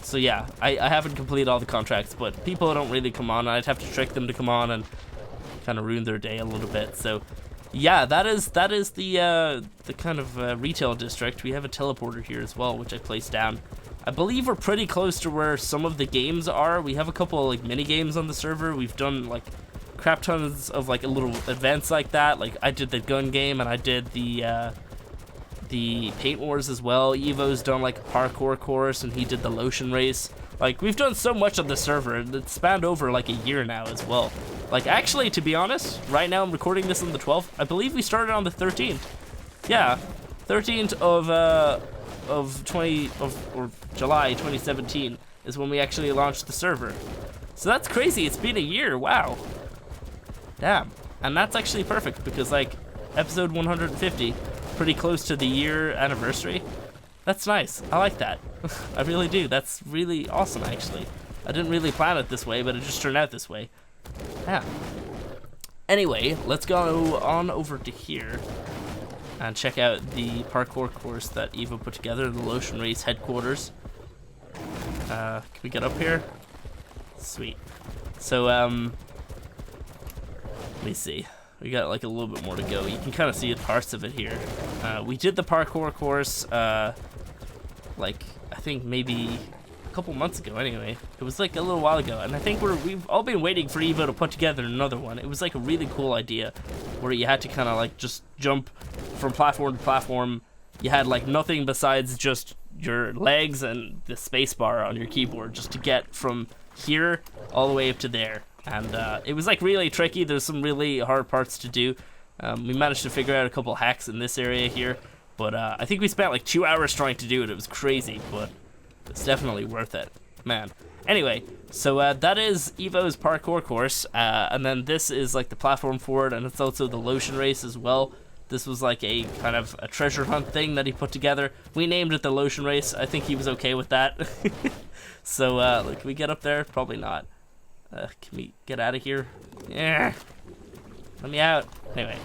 So yeah, I haven't completed all the contracts, but people don't really come on. I'd have to trick them to come on and kind of ruin their day a little bit. So yeah, that is the kind of retail district. We have a teleporter here as well, which I placed down. I believe we're pretty close to where some of the games are. We have a couple of like mini games on the server. We've done like crap tons of like little events like that. Like I did the gun game and I did the paint wars as well. Evo's done like a parkour course and he did the lotion race. Like we've done so much on the server and it's spanned over like a year now as well. Like actually, to be honest, right now I'm recording this on the 12th. I believe we started on the 13th. Yeah, 13th of July 2017 is when we actually launched the server. So that's crazy. It's been a year. Wow. Damn. And that's actually perfect because like episode 150, pretty close to the year anniversary. That's nice. I like that. I really do. That's really awesome actually. I didn't really plan it this way, but it just turned out this way. Yeah. Anyway, let's go on over to here and check out the parkour course that Evo put together, the Lotion Race headquarters. Can we get up here? Sweet. So, let me see. We got like a little bit more to go. You can kind of see parts of it here. We did the parkour course, like, I think maybe a couple months ago anyway. It was like a little while ago, and I think we've all been waiting for Evo to put together another one. It was like a really cool idea where you had to kind of like just jump from platform to platform. You had like nothing besides just your legs and the space bar on your keyboard just to get from here all the way up to there. And it was like really tricky. There's some really hard parts to do. We managed to figure out a couple hacks in this area here, but I think we spent like 2 hours trying to do it. It was crazy, but it's definitely worth it, man. Anyway, so that is Evo's parkour course, and then this is like the platform for it, and it's also the Lotion Race as well. This was like a kind of a treasure hunt thing that he put together. We named it the Lotion Race. I think he was okay with that. So can we get up there? Probably not. Can we get out of here? Yeah. Let me out. Anyway,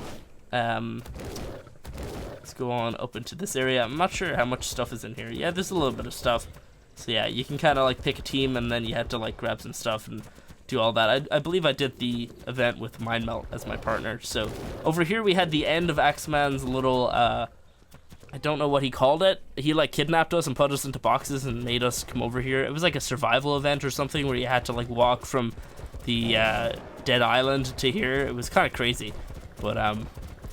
let's go on up into this area. I'm not sure how much stuff is in here. Yeah, there's a little bit of stuff. So yeah, you can kind of like pick a team and then you have to like grab some stuff and do all that. I believe I did the event with Mindmelt as my partner. So over here we had the end of Axeman's little, I don't know what he called it. He like kidnapped us and put us into boxes and made us come over here. It was like a survival event or something where you had to like walk from the dead island to here. It was kind of crazy, but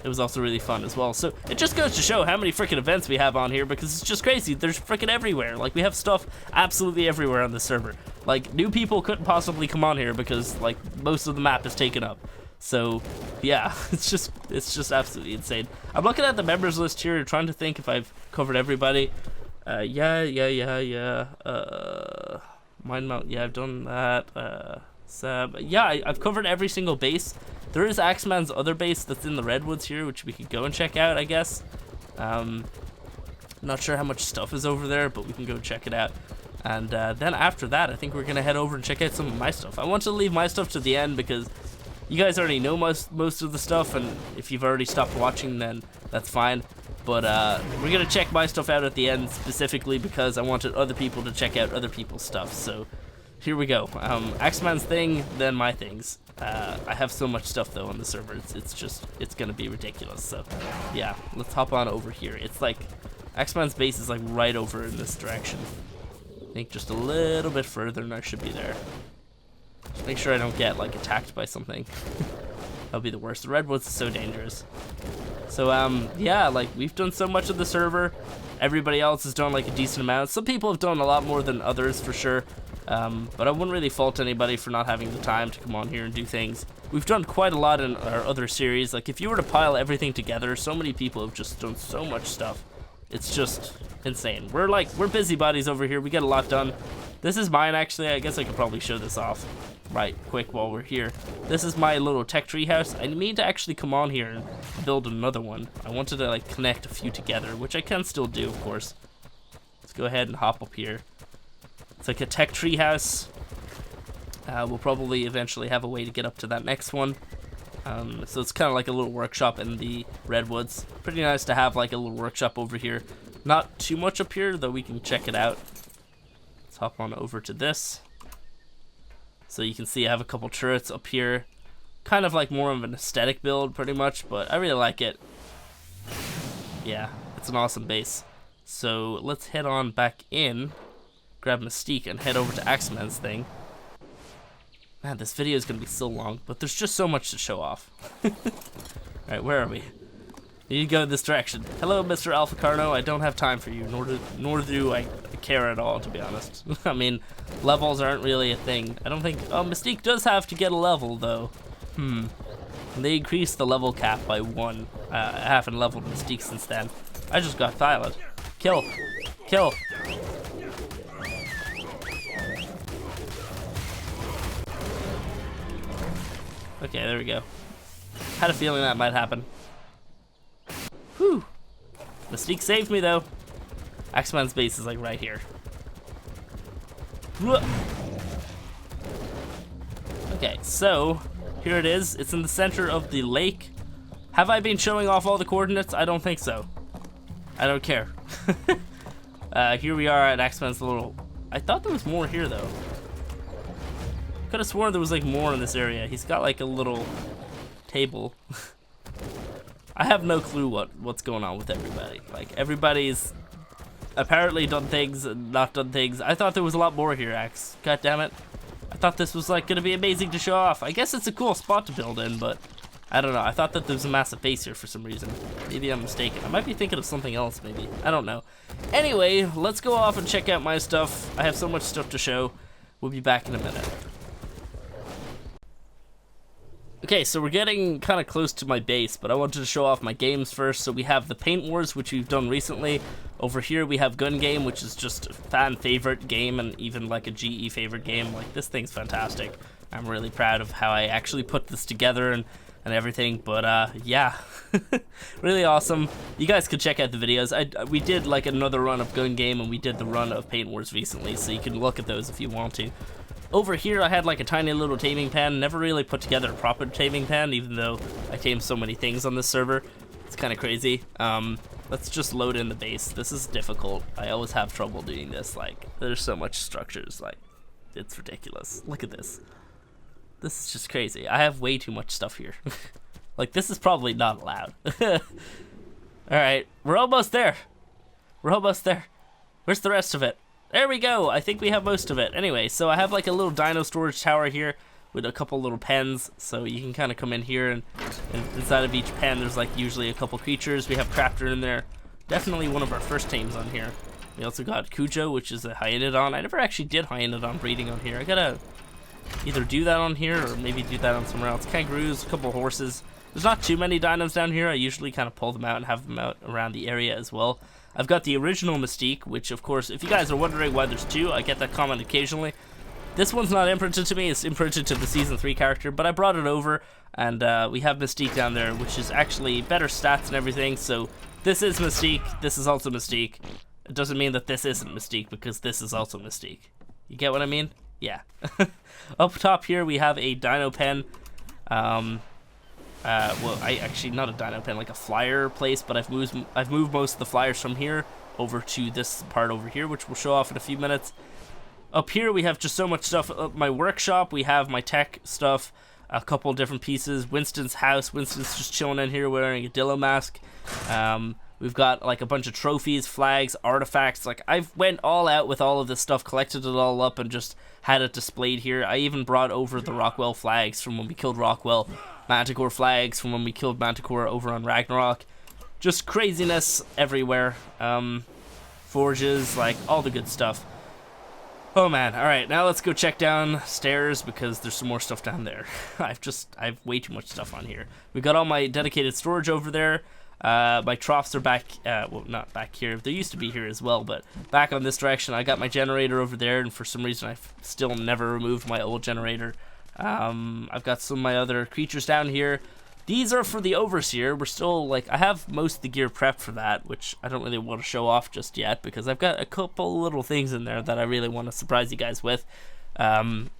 it was also really fun as well. So it just goes to show how many freaking events we have on here, because it's just crazy. There's freaking everywhere. Like we have stuff absolutely everywhere on the server. Like new people couldn't possibly come on here because like most of the map is taken up. So yeah, it's just absolutely insane. I'm looking at the members list here, trying to think if I've covered everybody. Yeah. Mindmount, yeah, I've done that. Sab, yeah, I've covered every single base. There is Axeman's other base that's in the redwoods here, which we could go and check out, I guess. Not sure how much stuff is over there, but we can go check it out. And then after that, I think we're gonna head over and check out some of my stuff. I want to leave my stuff to the end because you guys already know most of the stuff, and if you've already stopped watching, then that's fine. But we're gonna check my stuff out at the end specifically because I wanted other people to check out other people's stuff. So here we go. Axeman's thing, then my things. I have so much stuff though on the server. It's gonna be ridiculous. So yeah, let's hop on over here. It's like Axeman's base is like right over in this direction. I think just a little bit further and I should be there. Just make sure I don't get like attacked by something. That'll be the worst. The redwoods is so dangerous. So yeah, like we've done so much of the server. Everybody else has done like a decent amount. Some people have done a lot more than others for sure. But I wouldn't really fault anybody for not having the time to come on here and do things. We've done quite a lot in our other series. Like if you were to pile everything together, so many people have just done so much stuff. It's just insane. We're busybodies over here. We get a lot done. This is mine, actually. I guess I could probably show this off right quick while we're here. This is my little tech treehouse. I mean to actually come on here and build another one. I wanted to like connect a few together, which I can still do, of course. Let's go ahead and hop up here. It's like a tech treehouse. We'll probably eventually have a way to get up to that next one. So it's kind of like a little workshop in the redwoods. Pretty nice to have like a little workshop over here. Not too much up here, though we can check it out. Let's hop on over to this. So you can see I have a couple turrets up here. Kind of like more of an aesthetic build, pretty much, but I really like it. Yeah, it's an awesome base. So let's head on back in, grab Mystique, and head over to Axeman's thing. Man, this video is going to be so long, but there's just so much to show off. Alright, where are we? You need to go this direction. Hello, Mr. Alpha Carno. I don't have time for you, nor do I care at all, to be honest. I mean, levels aren't really a thing. I don't think... Oh, Mystique does have to get a level, though. They increased the level cap by 1. I haven't leveled Mystique since then. I just got Violet. Kill. Kill. Okay, there we go. Had a feeling that might happen. Whew. Mystique saved me, though. Axeman's base is like right here. Okay, so here it is. It's in the center of the lake. Have I been showing off all the coordinates? I don't think so. I don't care. Here we are at Axeman's little... I thought there was more here, though. Could have sworn there was like more in this area. He's got like a little table. I have no clue what's going on with everybody. Like, everybody's apparently done things and not done things. I thought there was a lot more here, Axe. God damn it. I thought this was like gonna be amazing to show off. I guess it's a cool spot to build in, but I don't know. I thought that there was a massive base here for some reason. Maybe I'm mistaken. I might be thinking of something else, maybe. I don't know. Anyway, let's go off and check out my stuff. I have so much stuff to show. We'll be back in a minute. Okay, so we're getting kind of close to my base, but I wanted to show off my games first. So we have the Paint Wars, which we've done recently. Over here we have Gun Game, which is just a fan favorite game and even like a GE favorite game. Like, this thing's fantastic. I'm really proud of how I actually put this together and everything, but yeah. Really awesome. You guys could check out the videos. We did like another run of Gun Game and we did the run of Paint Wars recently, so you can look at those if you want to. Over here, I had like a tiny little taming pen. Never really put together a proper taming pen, even though I tamed so many things on this server. It's kind of crazy. Let's just load in the base. This is difficult. I always have trouble doing this. Like, there's so much structures. Like, it's ridiculous. Look at this. This is just crazy. I have way too much stuff here. Like, this is probably not allowed. Alright, we're almost there. We're almost there. Where's the rest of it? There we go. I think we have most of it. Anyway, so I have like a little dino storage tower here with a couple little pens. So you can kind of come in here and inside of each pen there's like usually a couple creatures. We have Crafter in there. Definitely one of our first tames on here. We also got Cujo, which is a Hyaenodon. I never actually did Hyaenodon breeding on here. I gotta either do that on here or maybe do that on somewhere else. Kangaroos, a couple horses. There's not too many dinos down here. I usually kind of pull them out and have them out around the area as well. I've got the original Mystique, which of course, if you guys are wondering why there's two, I get that comment occasionally. This one's not imprinted to me, it's imprinted to the Season 3 character, but I brought it over, and we have Mystique down there, which is actually better stats and everything, so this is Mystique, this is also Mystique. It doesn't mean that this isn't Mystique, because this is also Mystique. You get what I mean? Yeah. Up top here, we have a dino pen. Well, actually not a dino pen, like a flyer place, but I've moved most of the flyers from here over to this part over here, which we'll show off in a few minutes. Up here we have just so much stuff. My workshop, we have my tech stuff, a couple different pieces. Winston's house. Winston's just chilling in here wearing a Dillo mask. We've got like a bunch of trophies, flags, artifacts. Like, I've went all out with all of this stuff, collected it all up, and just had it displayed here. I even brought over the Rockwell flags from when we killed Rockwell. Manticore flags from when we killed Manticore over on Ragnarok. Just craziness everywhere. Forges, like all the good stuff. Oh man, alright, now let's go check downstairs because there's some more stuff down there. I have way too much stuff on here. We've got all my dedicated storage over there. My troughs are back, well, not back here. They used to be here as well, but back on this direction. I got my generator over there, and for some reason I've still never removed my old generator. I've got some of my other creatures down here. These are for the overseer. We're still, like, I have most of the gear prepped for that, which I don't really want to show off just yet, because I've got a couple little things in there that I really want to surprise you guys with.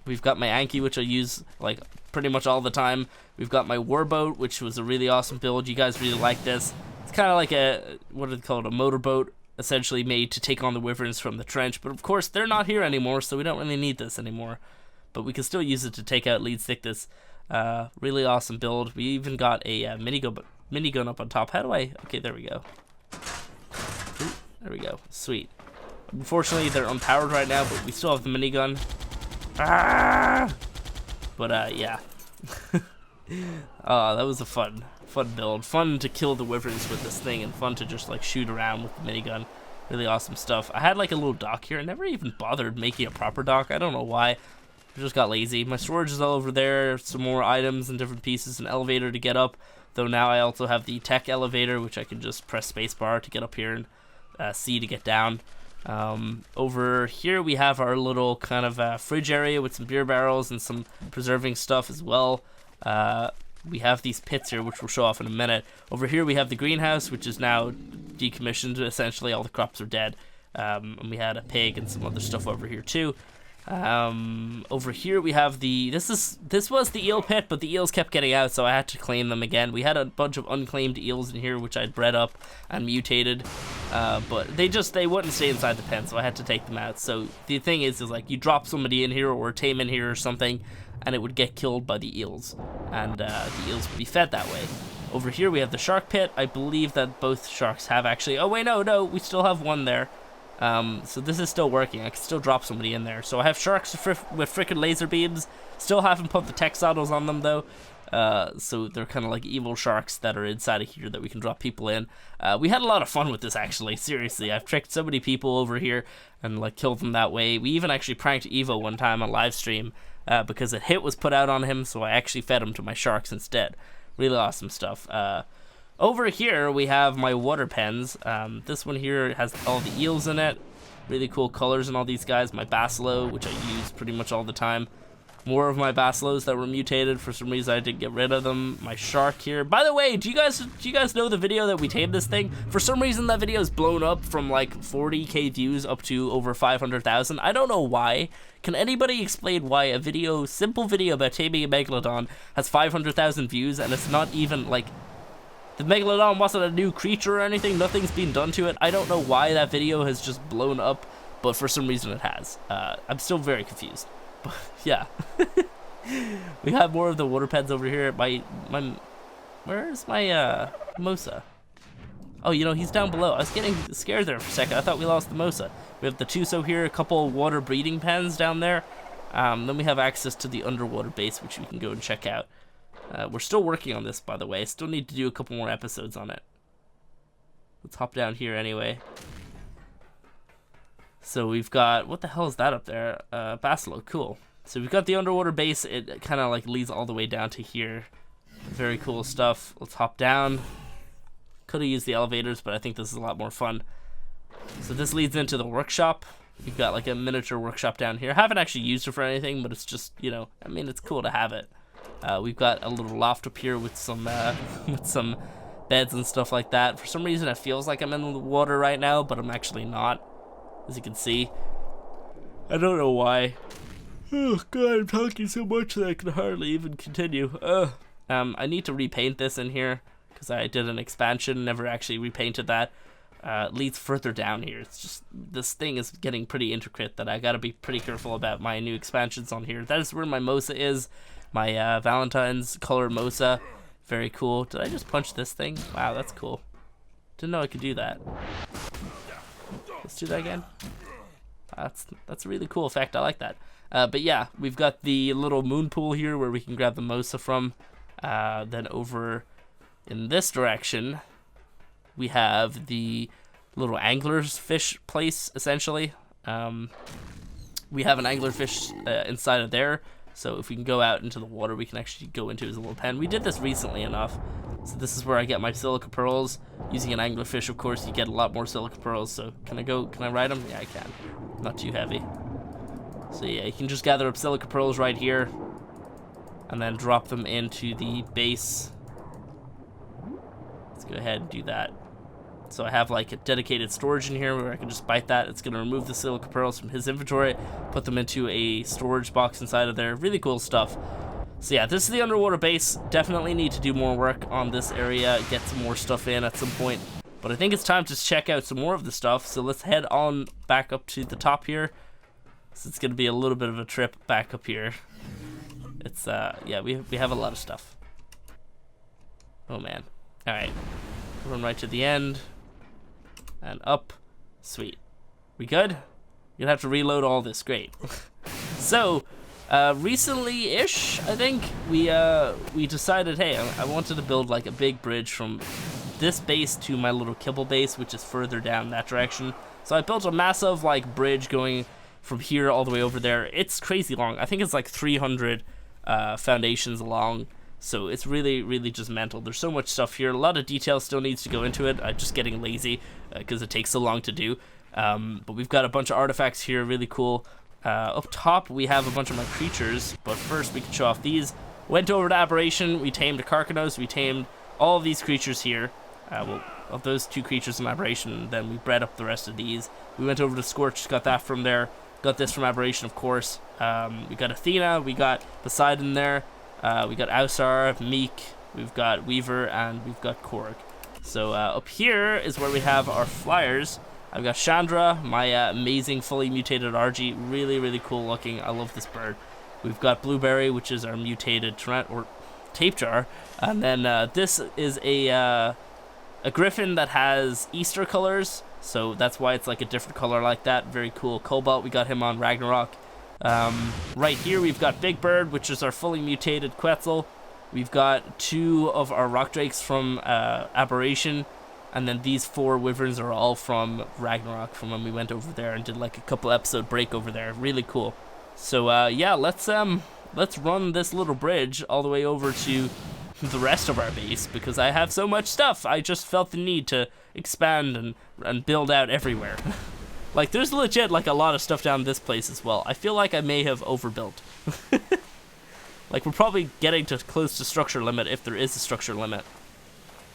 We've got my Anki, which I use, like, pretty much all the time. We've got my warboat, which was a really awesome build. You guys really like this. It's kind of like a, what do they call it, a motorboat, essentially made to take on the wyverns from the trench. But, of course, they're not here anymore, so we don't really need this anymore. But we can still use it to take out lead thickness. Really awesome build. We even got a minigun up on top. How do I? Okay, there we go. Ooh, there we go. Sweet. Unfortunately, they're unpowered right now, but we still have the minigun. Ah! But yeah. That was a fun build. Fun to kill the wyverns with this thing, and fun to just like shoot around with the minigun. Really awesome stuff. I had like a little dock here. I never even bothered making a proper dock. I don't know why. I just got lazy. My storage is all over there. Some more items and different pieces. An elevator to get up. Though now I also have the tech elevator, which I can just press spacebar to get up here, and C to get down. Over here we have our little kind of fridge area with some beer barrels and some preserving stuff as well. We have these pits here, which we'll show off in a minute. Over here we have the greenhouse, which is now decommissioned. Essentially all the crops are dead. And we had a pig and some other stuff over here too. Over here we have the, this was the eel pit, but the eels kept getting out, so I had to claim them again. We had a bunch of unclaimed eels in here, which I'd bred up and mutated, but they wouldn't stay inside the pen, so I had to take them out. So the thing is like, you drop somebody in here or tame in here or something, and it would get killed by the eels, and the eels would be fed that way. Over here we have the shark pit. I believe that both sharks have actually, oh wait, no, we still have one there. So this is still working. I can still drop somebody in there. So I have sharks with frickin' laser beams. Still haven't put the tech saddles on them though. So they're kind of like evil sharks that are inside of here that we can drop people in. We had a lot of fun with this actually. Seriously, I've tricked so many people over here and like killed them that way. We even actually pranked Evo one time on live stream because a hit was put out on him, so I actually fed him to my sharks instead. Really awesome stuff. Over here, we have my water pens. This one here has all the eels in it. Really cool colors and all these guys. My basilo, which I use pretty much all the time. More of my basilos that were mutated. For some reason, I didn't get rid of them. My shark here. By the way, do you guys know the video that we tamed this thing? For some reason, that video is blown up from like 40k views up to over 500,000. I don't know why. Can anybody explain why a simple video about taming a megalodon has 500,000 views and it's not even like... The megalodon wasn't a new creature or anything. Nothing's been done to it. I don't know why that video has just blown up, but for some reason it has. I'm still very confused. But yeah. We have more of the water pens over here. Where's my Mosa? Oh, you know, he's down below. I was getting scared there for a second. I thought we lost the Mosa. We have the Tuso here, a couple water breeding pens down there. Then we have access to the underwater base, which we can go and check out. We're still working on this, by the way. Still need to do a couple more episodes on it. Let's hop down here anyway. So we've got, what the hell is that up there? Basilo, cool. So we've got the underwater base. It kind of like leads all the way down to here. Very cool stuff. Let's hop down. Could have used the elevators, but I think this is a lot more fun. So this leads into the workshop. We've got like a miniature workshop down here. I haven't actually used it for anything, but it's just, you know, I mean, it's cool to have it. We've got a little loft up here with some beds and stuff like that. For some reason, it feels like I'm in the water right now, but I'm actually not, as you can see. I don't know why. Oh god, I'm talking so much that I can hardly even continue. I need to repaint this in here because I did an expansion, never actually repainted that. It leads further down here. It's just, this thing is getting pretty intricate that I gotta be pretty careful about my new expansions on here. That is where my Mosa is. My Valentine's color Mosa. Very cool. Did I just punch this thing? Wow, that's cool. Didn't know I could do that. Let's do that again. That's a really cool effect. I like that. But yeah, we've got the little moon pool here where we can grab the Mosa from. Then over in this direction, we have the little angler's fish place, essentially. We have an anglerfish inside of there. So if we can go out into the water, we can actually go into his little pen. We did this recently enough. So this is where I get my silica pearls. Using an anglerfish, of course, you get a lot more silica pearls. So can I ride them? Yeah, I can. Not too heavy. So yeah, you can just gather up silica pearls right here and then drop them into the base. Let's go ahead and do that. So I have like a dedicated storage in here where I can just bite that. It's going to remove the silica pearls from his inventory, put them into a storage box inside of there. Really cool stuff. So yeah, this is the underwater base. Definitely need to do more work on this area, get some more stuff in at some point. But I think it's time to check out some more of the stuff. So let's head on back up to the top here. So it's going to be a little bit of a trip back up here. It's, yeah, we have a lot of stuff. Oh man. All right. Run right to the end. And up. Sweet. We good? You're gonna have to reload all this. Great. So, recently-ish, I think, we decided, hey, I wanted to build like a big bridge from this base to my little kibble base, which is further down that direction. So I built a massive like bridge going from here all the way over there. It's crazy long. I think it's like 300 foundations long. So it's really, really just mental. There's so much stuff here. A lot of detail still needs to go into it. I'm just getting lazy because it takes so long to do. But we've got a bunch of artifacts here, really cool. Up top, we have a bunch of my creatures. But first, we can show off these. Went over to Aberration. We tamed a Carcanos. We tamed all of these creatures here. Well, of those two creatures in Aberration, then we bred up the rest of these. We went over to Scorch, got that from there. Got this from Aberration, of course. We got Athena. We got Poseidon there. We got Ausar, Meek, we've got Weaver, and we've got Korg. So up here is where we have our flyers. I've got Chandra, my amazing fully mutated RG, really, really cool looking. I love this bird. We've got Blueberry, which is our mutated tape jar, and then this is a griffin that has Easter colors, so that's why it's like a different color like that. Very cool. Cobalt, we got him on Ragnarok. Right here we've got Big Bird, which is our fully mutated Quetzal. We've got two of our rock drakes from Aberration, and then these four wyverns are all from Ragnarok, from when we went over there and did like a couple episode break over there. Really cool. So yeah, let's run this little bridge all the way over to the rest of our base, because I have so much stuff. I just felt the need to expand and build out everywhere. Like, there's legit, like, a lot of stuff down this place as well. I feel like I may have overbuilt. Like, we're probably getting to close to structure limit, if there is a structure limit.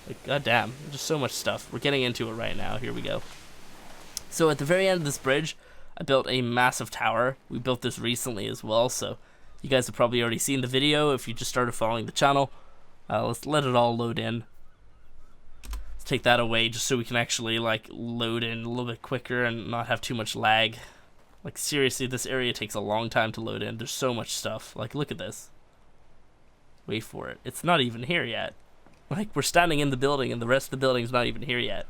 Like, goddamn, just so much stuff. We're getting into it right now. Here we go. So, at the very end of this bridge, I built a massive tower. We built this recently as well, so you guys have probably already seen the video if you just started following the channel. Let's let it all load in. Take that away just so we can actually like load in a little bit quicker and not have too much lag. Like, seriously, this area takes a long time to load in. There's so much stuff. Like, look at this. Wait for it. It's not even here yet. Like, we're standing in the building and the rest of the building's not even here yet.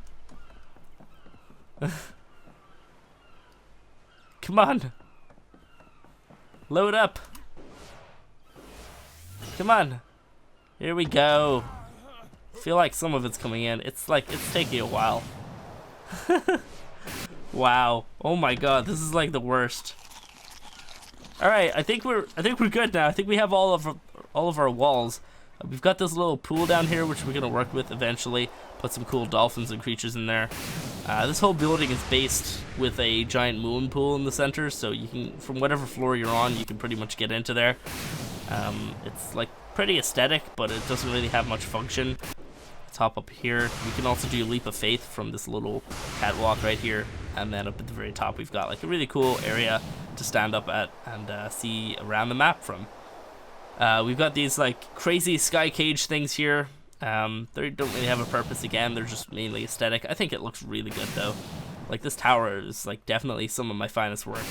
Come on. Load up. Come on. Here we go. I feel like some of it's coming in. It's like, it's taking a while. Wow. Oh my god, this is like the worst. Alright, I think we're good now. I think we have all of our walls. We've got this little pool down here which we're gonna work with eventually. Put some cool dolphins and creatures in there. This whole building is based with a giant moon pool in the center, so you can, from whatever floor you're on, you can pretty much get into there. It's like pretty aesthetic, but it doesn't really have much function. Let's hop up here. We can also do a leap of faith from this little catwalk right here, and then up at the very top we've got like a really cool area to stand up at and see around the map from. We've got these like crazy sky cage things here. They don't really have a purpose again, they're just mainly aesthetic. I think it looks really good though. Like, this tower is like definitely some of my finest work.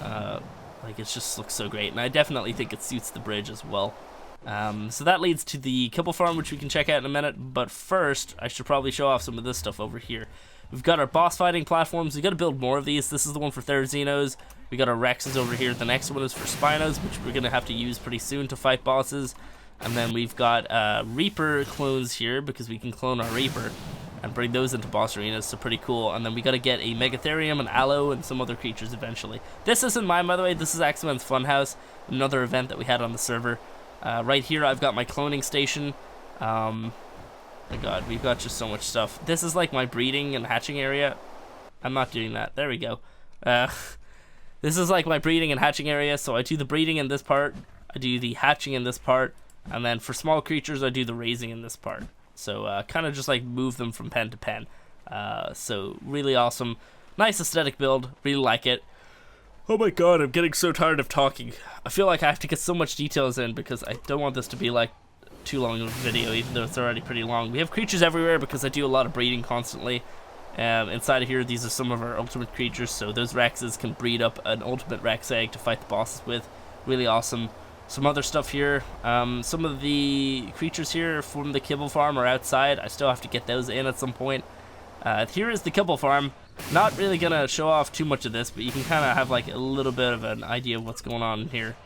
Like, it just looks so great, and I definitely think it suits the bridge as well. So that leads to the kibble farm, which we can check out in a minute, but first I should probably show off some of this stuff over here. We've got our boss fighting platforms. We got to build more of these. This is the one for Therazinos. We got our Rexes over here. The next one is for Spinos, which we're gonna have to use pretty soon to fight bosses. And then we've got Reaper clones here, because we can clone our Reaper and bring those into boss arenas, so pretty cool. And then we got to get a Megatherium, an Aloe, and some other creatures eventually. This isn't mine, by the way. This is X-Men's Funhouse, another event that we had on the server. Right here I've got my cloning station. My god, we've got just so much stuff. This is like my breeding and hatching area. I'm not doing that. There we go. This is like my breeding and hatching area, so I do the breeding in this part, I do the hatching in this part, and then for small creatures I do the raising in this part. So kind of just like move them from pen to pen. So really awesome. Nice aesthetic build, really like it. Oh my god, I'm getting so tired of talking. I feel like I have to get so much details in because I don't want this to be like too long of a video, even though it's already pretty long. We have creatures everywhere because I do a lot of breeding constantly. Inside of here, these are some of our ultimate creatures, so those Rexes can breed up an ultimate Rex egg to fight the bosses with. Really awesome. Some other stuff here. Some of the creatures here from the kibble farm are outside. I still have to get those in at some point. Here is the kibble farm. Not really gonna show off too much of this, but you can kind of have like a little bit of an idea of what's going on here.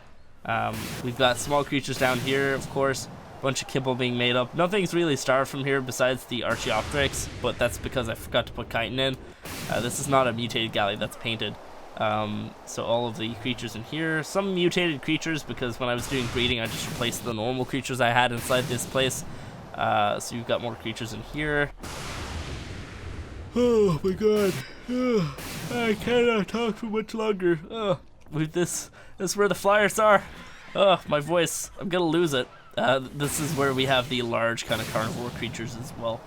We've got small creatures down here, of course. Bunch of kibble being made up. Nothing's really starved from here besides the Archaeopteryx, but that's because I forgot to put chitin in. This is not a mutated galley, that's painted. So all of the creatures in here. Some mutated creatures because when I was doing breeding I just replaced the normal creatures I had inside this place. So you've got more creatures in here. Oh my god. I cannot talk for much longer. This is where the flyers are. My voice. I'm gonna lose it. This is where we have the large kind of carnivore creatures as well.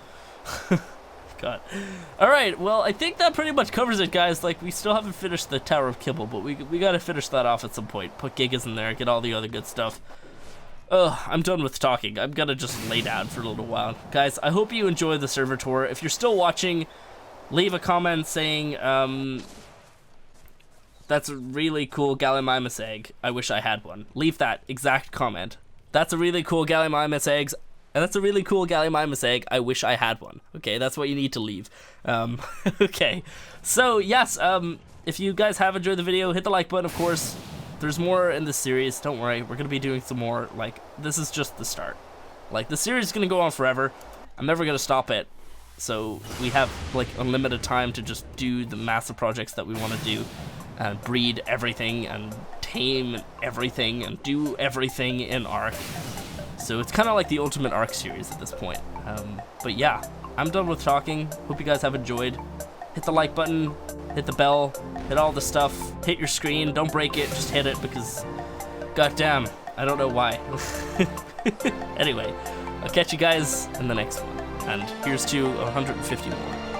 God. Alright, well, I think that pretty much covers it, guys. Like, we still haven't finished the Tower of Kibble, but we gotta finish that off at some point. Put Gigas in there, get all the other good stuff. I'm done with talking. I'm gonna just lay down for a little while. Guys, I hope you enjoy the server tour. If you're still watching, leave a comment saying, that's a really cool Gallimimus egg. I wish I had one. Leave that exact comment. That's a really cool Gallimimus egg. And that's a really cool Gallimimus egg. I wish I had one. Okay, that's what you need to leave. Okay. So, yes, if you guys have enjoyed the video, hit the like button, of course. There's more in this series. Don't worry. We're going to be doing some more. Like, this is just the start. Like, the series is going to go on forever. I'm never going to stop it. So, we have, like, unlimited time to just do the massive projects that we want to do. And breed everything and tame everything and do everything in Ark. So it's kind of like the Ultimate Ark series at this point. But yeah, I'm done with talking. Hope you guys have enjoyed. Hit the like button, hit the bell, hit all the stuff, hit your screen. Don't break it, just hit it because, goddamn, I don't know why. Anyway, I'll catch you guys in the next one. And here's to 150 more.